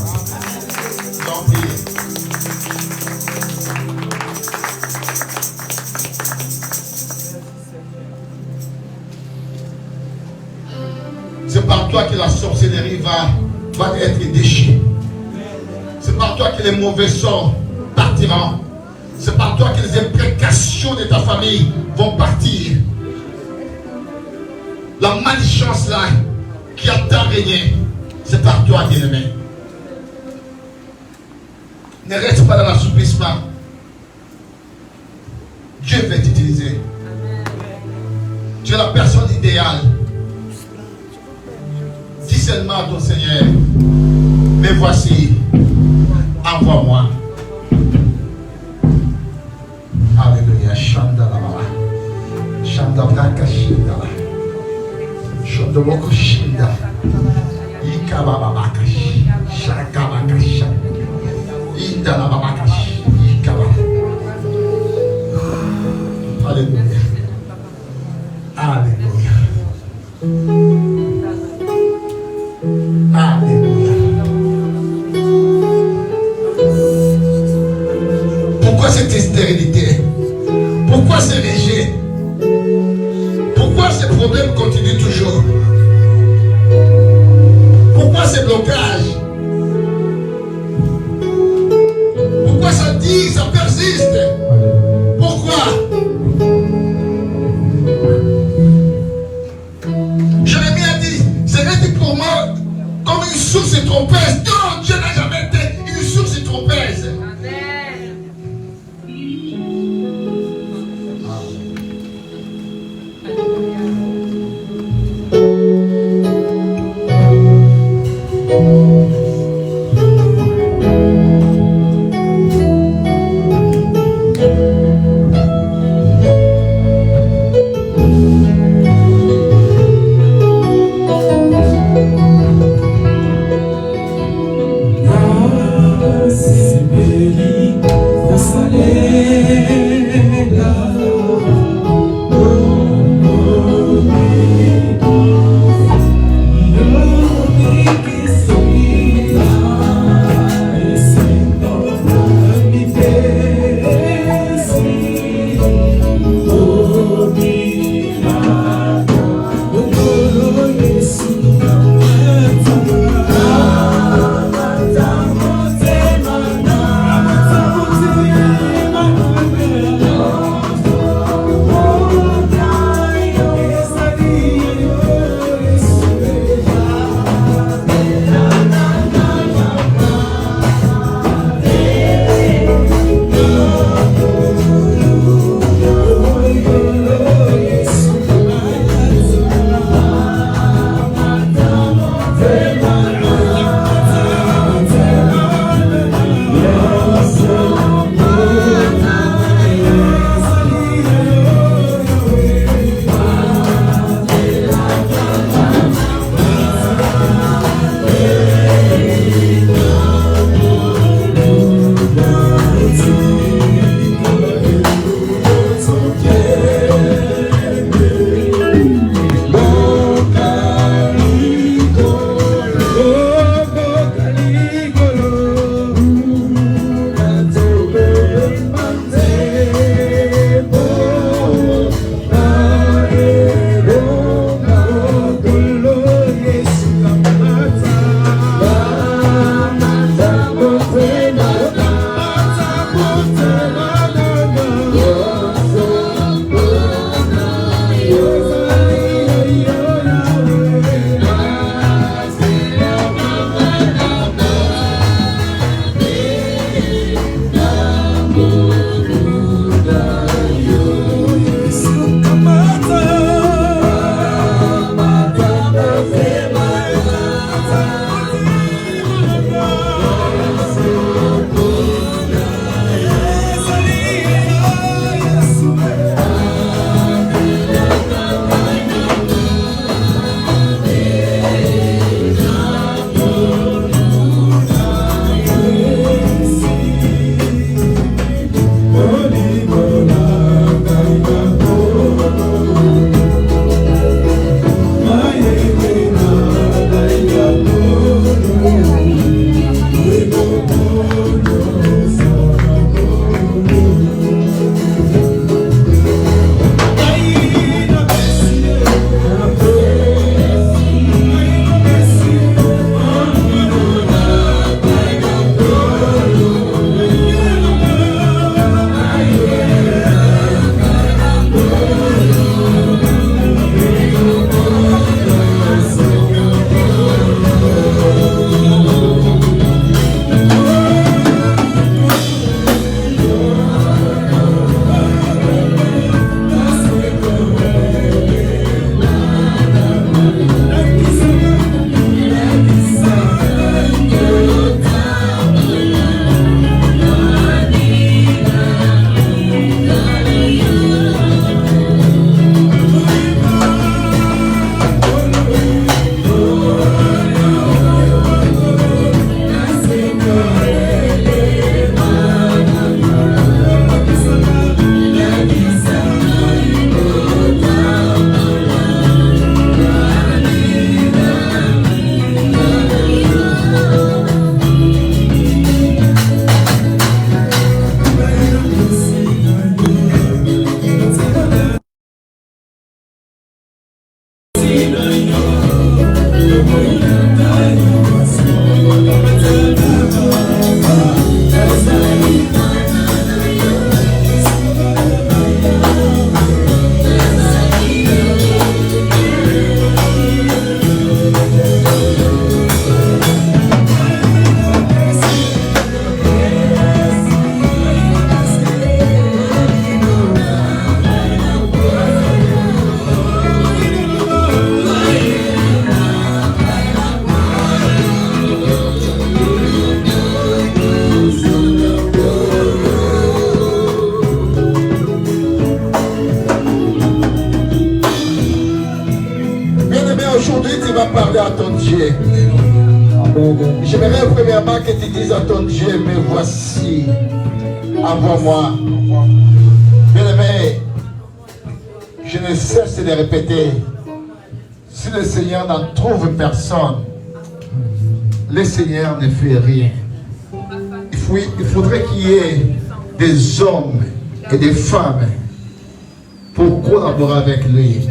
Donc, priez. C'est par toi que la sorcellerie va être déchirée. C'est par toi que les mauvais sorts partiront. C'est par toi que les imprécations de ta famille vont partir. La malchance là qui a tant régné, c'est par toi, bien-aimé. Ne reste pas dans l'assoupissement. Dieu veut t'utiliser. Tu es la personne idéale. Dis seulement à ton Seigneur, mais voici, envoie-moi. Alléluia. Shanda la baba. Shanda braka shinda. Shanda boko shinda. Ika baba bakashi. Shaka bakashi. Inda la baba bakashi. Ika baba. Alléluia. Alléluia. Alléluia. Pourquoi cette stérilité? Pourquoi ce rejet? Pourquoi ces problèmes continuent toujours? Pourquoi ces blocages? Pourquoi ça dit, ça persiste? Pourquoi? Jérémie a dit, serait-il pour moi comme une source trompeuse? Non, Dieu n'a jamais été une source trompeuse. Amen. Dieu. J'aimerais premièrement que tu dises à ton Dieu, me voici, envoie-moi. Bien-aimé, je ne cesse de répéter, si le Seigneur n'en trouve personne, le Seigneur ne fait rien. Il faudrait qu'il y ait des hommes et des femmes pour collaborer avec lui,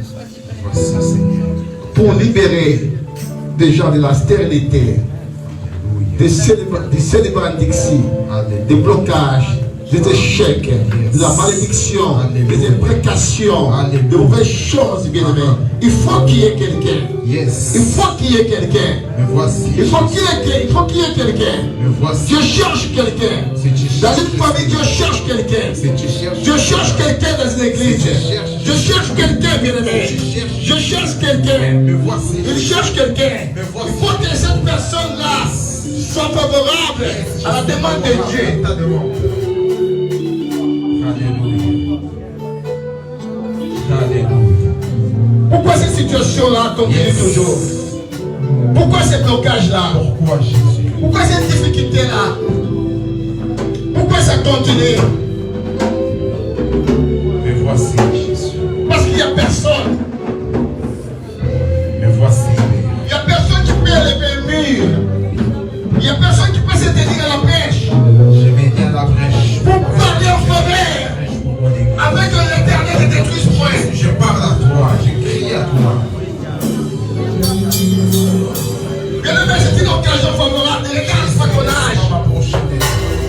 pour libérer des gens de la stérilité, des célébrants d'ici, des blocages, des échecs, de la malédiction, des imprécations, de mauvaises choses, bien-aimés. Il faut qu'il y ait quelqu'un. Il faut qu'il y ait quelqu'un. Il faut qu'il y ait quelqu'un. Dieu cherche quelqu'un. Dans une famille, Dieu cherche quelqu'un. Dieu cherche quelqu'un dans une église. Je cherche quelqu'un, bien-aimé. Je cherche quelqu'un. Il cherche quelqu'un. Il faut que cette personne-là soit favorable à la demande de Dieu. Pourquoi cette situation-là continue toujours? Pourquoi ces blocages-là? Pourquoi cette difficulté-là? Pourquoi ça continue? Me voici, Jésus. Parce qu'il n'y a personne. Me voici. Il n'y a personne qui peut élever le mur. Il n'y a personne qui peut se tenir à la brèche. Je m'ai dit à la brèche. Pour parler en faveur. Avec l'Éternel ne détruise point. Je parle à toi, je crie à toi. Bien-aimé, c'est une occasion favorable. Ne regarde pas ton âge.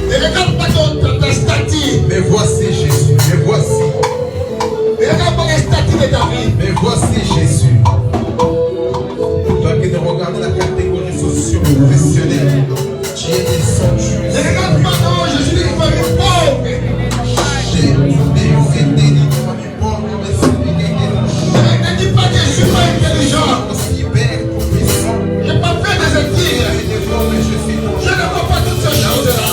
Ne regarde pas ton statut. Me voici, Jésus. Me voici. Ne regarde pas le statut de ta vie. Me voici, Jésus. Toi qui ne regardes la catégorie socio-professionnelle, tu es descendu. Ne regarde pas, non, je suis une famille pauvre. J'ai été d'une famille pauvre, mais c'est une Ne dis pas que je ne suis pas intelligent. aussi belle pour puissant. Je n'ai pas fait des études. Je ne vois pas toutes ces choses-là.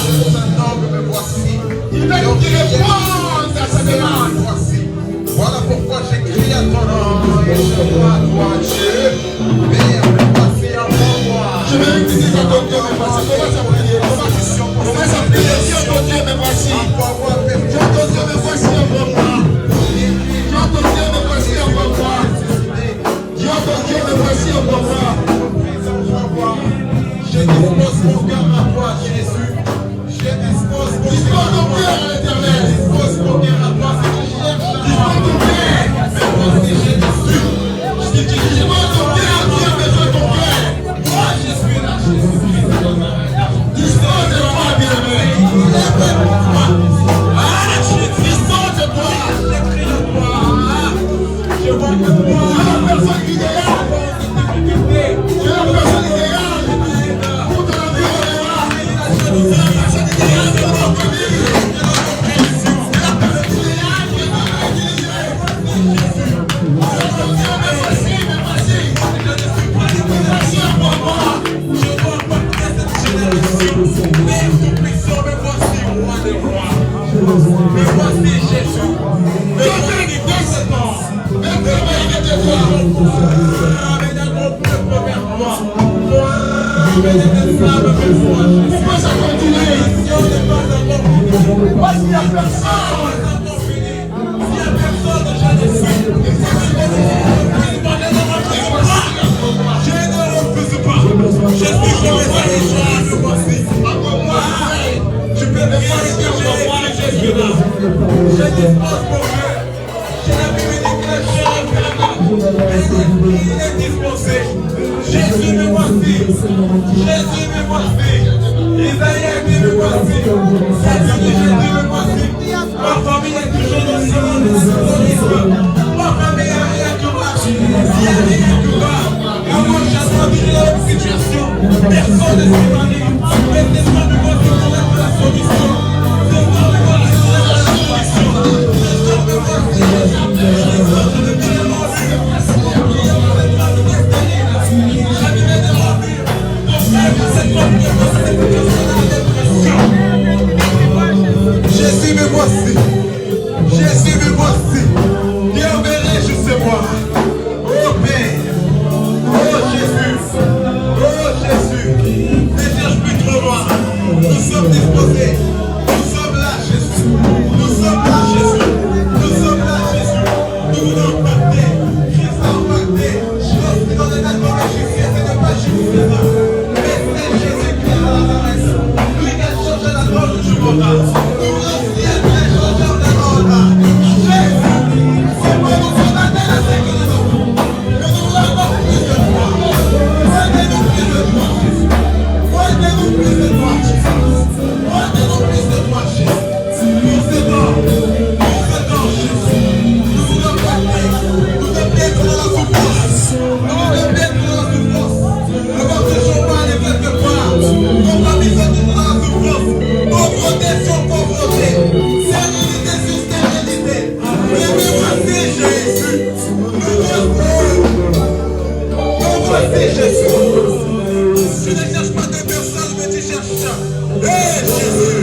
Me voici. Il va nous répondre à sa demande. Me voici. Voilà pourquoi j'écris à ton nom. Et je crois à toi, Dieu. Père, me voici avant moi. Je vais utiliser ton Dieu, me voici. Commence à prier. Commence à prier. Dieu, ton Dieu, me voici. Dieu, ton Dieu, me voici avant moi. Dieu, ton Dieu, me voici avant moi. Dieu, ton Dieu, me voici avant moi. Je dispose mon cœur à toi, Jésus. Je dispose mon Dispose ton cœur à l'Éternel. Dispose mon cœur à toi, c'est que je cherche. Dispose ton cœur. Mais voici, je suis. Dispose ton cœur. Dieu a besoin de ton cœur. Moi, je suis là, Jésus. Dispose de toi, bien-aimé. Dispose de toi. J'écris à toi. Je vois que Tu toi, es la personne idéale. Tu es la personne idéale pour ton environnement. Tu es la personne idéale pour ton famille. Tu es la personne idéale que Dieu a utilisée. Dieu, me voici, me voici. Me voici pour moi. je vois pas que cette génération. Mais tout puissant, me voici, roi des rois. Me voici, Jésus. Me Dieu voici, te décède. Mais travaille de toi. avec un gros peuple vers moi. Moi, les esclaves vers moi. Pourquoi ça continue? Si on n'est pas encore fini, Parce qu'il n'y a personne. encore fini. S'il y a personne, je le suis. Je ne refuse pas. Je suis comme ça, les gens, me voici. Tu peux me voir ce que je suis là. Je dispose mon cœur. J'ai la Bible dit que le cher il est disposé. Jésus me voici. Jésus me voici. Isaïe dit me voici. Jésus me voici. Ma famille est toujours dans le silence. Ma famille a rien qui va. Il y a rien qui va. À moi, j'ai la situation. Personne ne s'est pas dit. Mais c'est pas de moi qui va mettre la solution. C'est pas de moi qui va mettre la solution. C'est pas de moi qui va mettre la Jésus me voici. Jésus me voici. Viens verrai, je sais moi. Oh Père. Oh Jésus. disposés. Nous sommes là, Jésus. Nous sommes là, Jésus. Nous sommes là, Jésus. Nous voulons impacter. Christ a impacté. Lorsque dans les albums de Jésus, ce n'est pas Jésus là. Mais c'est Jésus-Christ à la presse. Lui qui a changé la mort du monde. Nous voulons aussi être les changeurs de monde. Jésus, c'est moi nous sommes à terre à ce que nous avons. Nous voulons avoir plus de foi. Rendez-nous plus de foi, Jésus. Rendez-nous plus de toi, Jésus. Rendez-nous plus de toi, Jésus. Nous aidons, Jésus. Nous voulons parler. Nous te plaître dans la souffrance. Nous te plaître dans la souffrance. Nous ne toujours pas aller quelque part. Nos familles sont toujours dans la souffrance. Pauvreté sur pauvreté. Stérilité sur stérilité. Mais voici Jésus. Nous voici Jésus. Je ne cherche pas deux personnes, mais tu cherches un. Hey Jésus!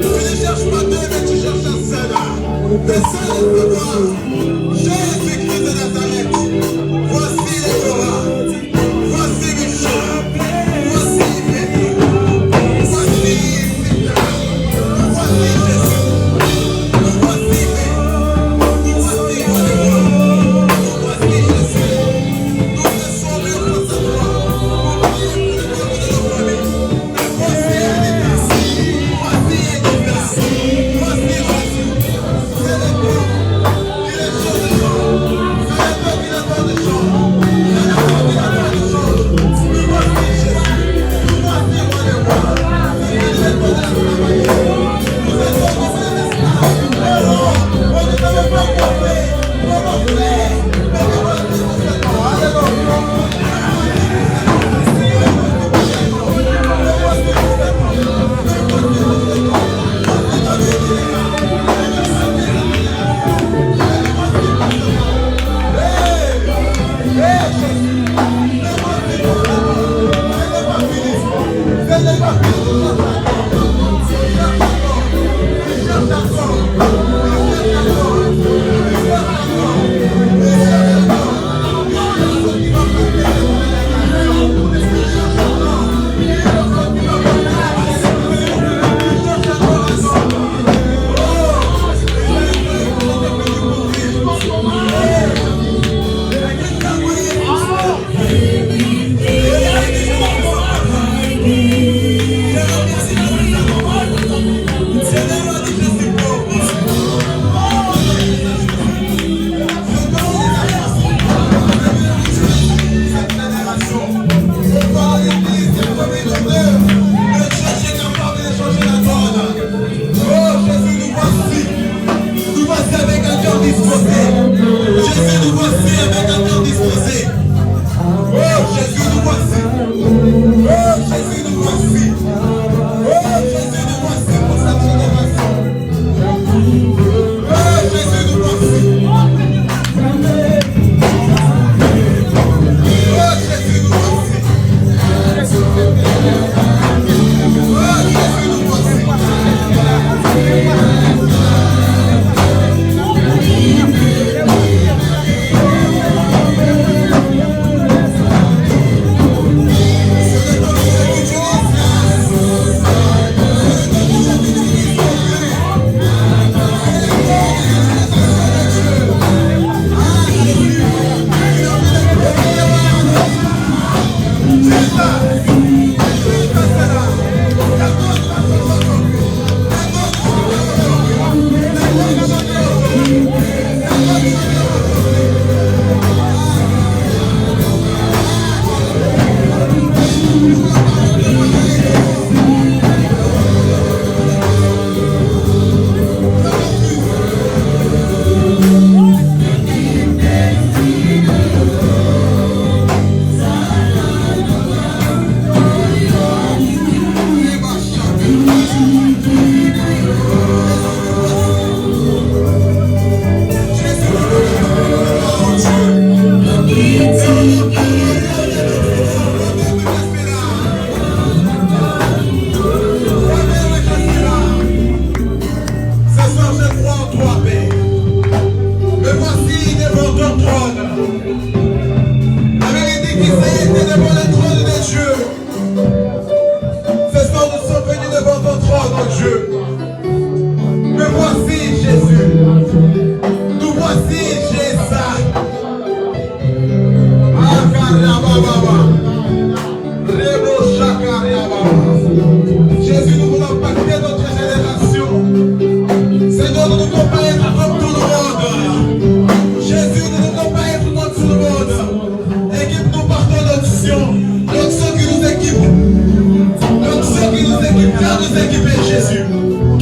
Tu ne cherches pas deux, mais tu cherches un seul. Le seul est toi. Jésus-Christ de Nazareth. Voici les Torahs. Voici Michel. Voici Béni. Voici Peter. Voici Jésus. Voici Béni. Voici Olivier. Voici Jésus. Nous te sommes face à toi. Voici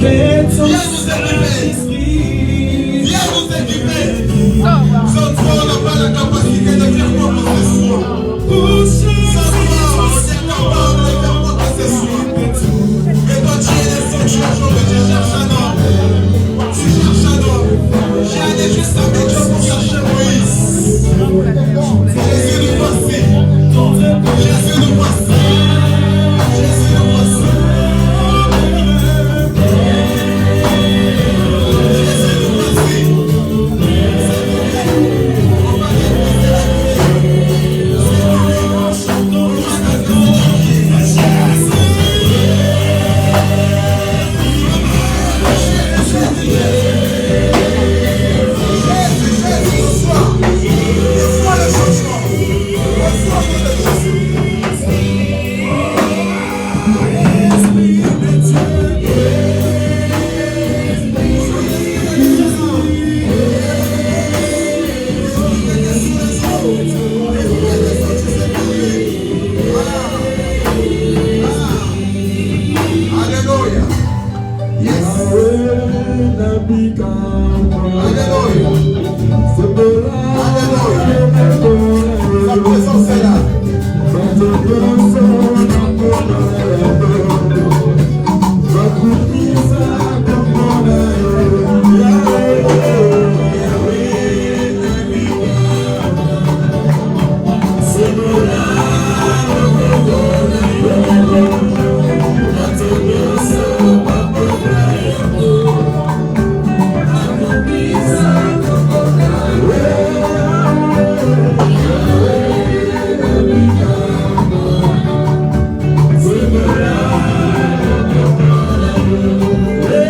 Viens nous équiper. Sans toi, on n'a pas la capacité de faire quoi que ce soit. Sans toi, on est capable de faire quoi que ce soit. Et toi, tu es les autres chercheurs, mais tu cherches un homme. Tu cherches un homme. J'ai allé juste avec Dieu pour chercher Moïse. Jésus nous voici. Jésus nous voici. Jésus nous voici. Yeah.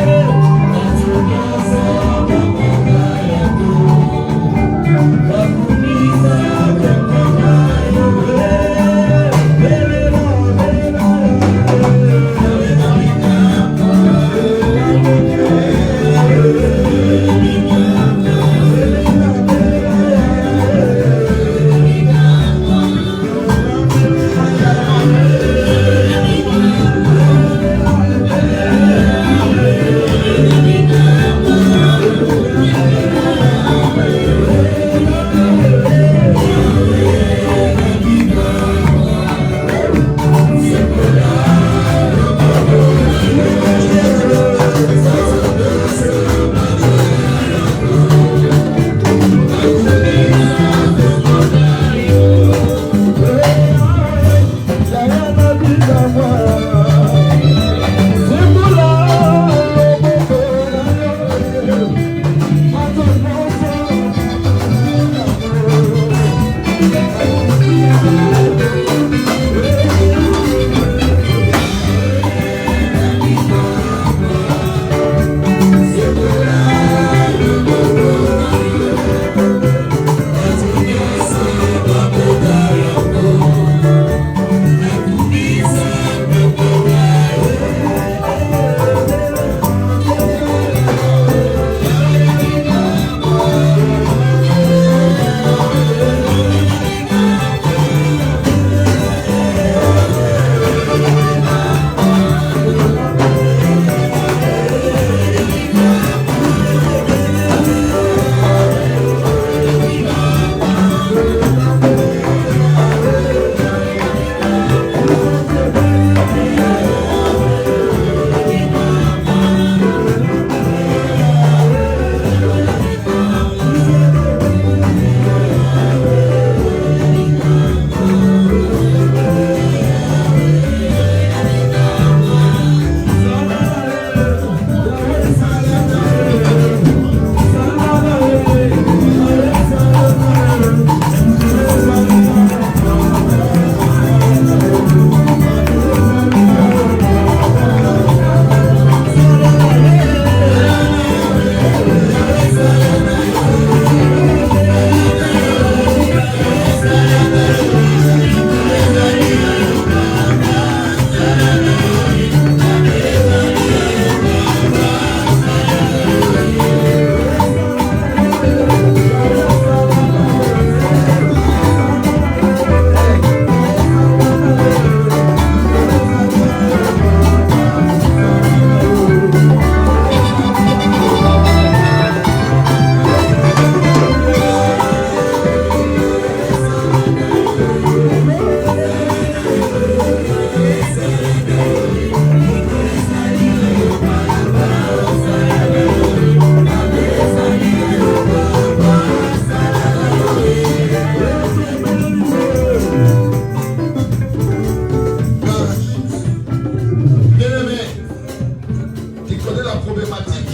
connais la problématique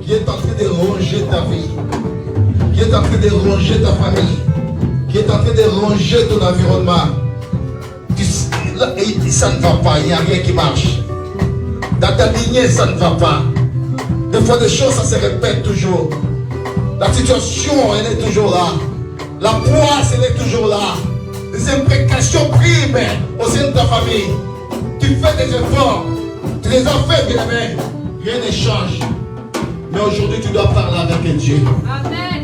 qui est en train de ronger ta vie, qui est en train de ronger ta famille, qui est en train de ronger ton environnement. Ça ne va pas, il n'y a rien qui marche. Dans ta lignée, ça ne va pas. Des fois, des choses, ça se répète toujours. La situation, elle est toujours là. La poisse, elle est toujours là. Les imprécations priment au sein de ta famille. Tu fais des efforts. Tu les as fait, bien aimé. Rien ne change. Mais aujourd'hui, tu dois parler avec Dieu.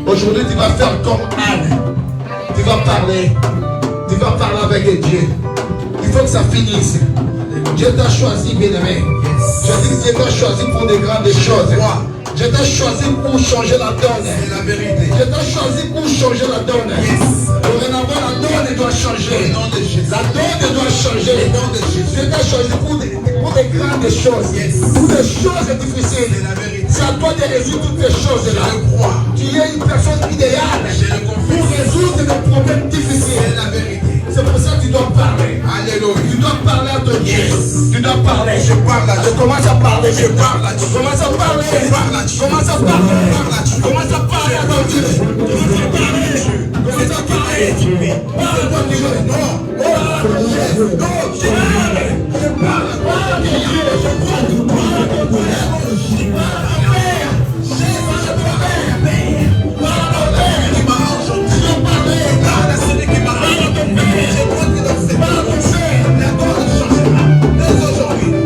Aujourd'hui, tu vas faire comme Anne. Tu vas parler. Tu vas parler avec Dieu. Il faut que ça finisse. Dieu t'a choisi, bien-aimé. Je dis que Dieu t'a choisi pour des grandes choses. Dieu t'a choisi pour changer la donne. C'est la vérité. Dieu t'a choisi pour changer la donne. Dorénavant, la donne doit changer. La donne doit changer. Dieu t'a choisi pour des grandes choses. Pour des choses difficiles. C'est à toi de résoudre toutes ces choses-là. Tu es une personne idéale pour résoudre des problèmes difficiles. C'est la vérité. C'est pour ça que tu dois parler. Alléluia. Tu dois parler à ton Dieu. Tu dois parler. Je parle là. Je commence à parler. Je parle là. Tu commences à parler. Je parle là. Tu commences à parler. Tu commences à parler à ton Dieu. Tu commences à parler. Tu commences à parler. Parle à ton Dieu. Non. Non. Je parle. Je parle. Je parle. Je parle.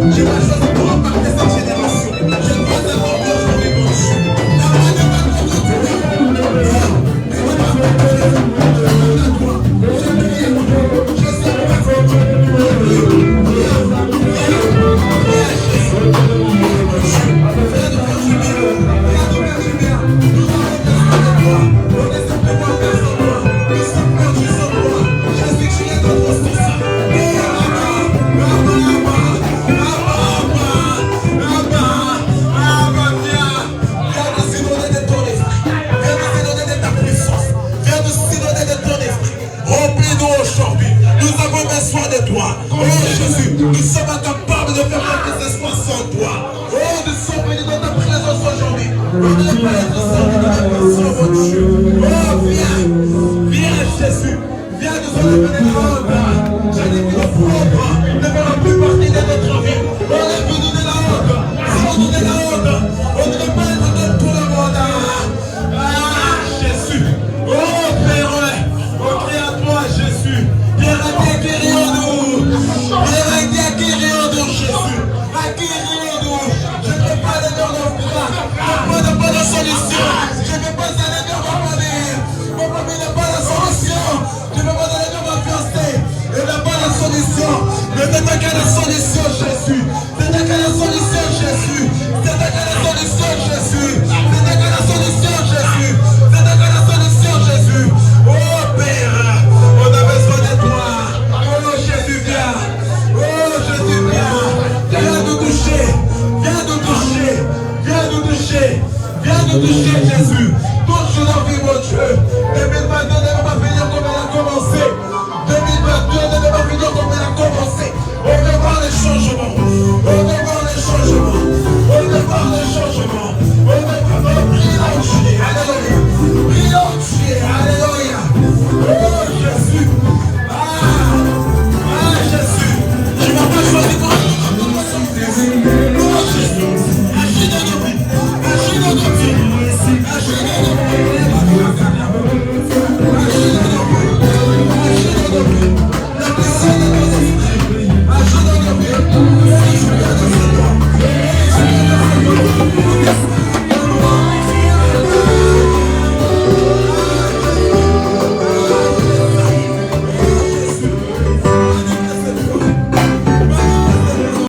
Je vais choisir pour impacter cette génération. Je dois d'abord aujourd'hui mon Dieu. D'abord ne pas Viens nous toucher, Jésus.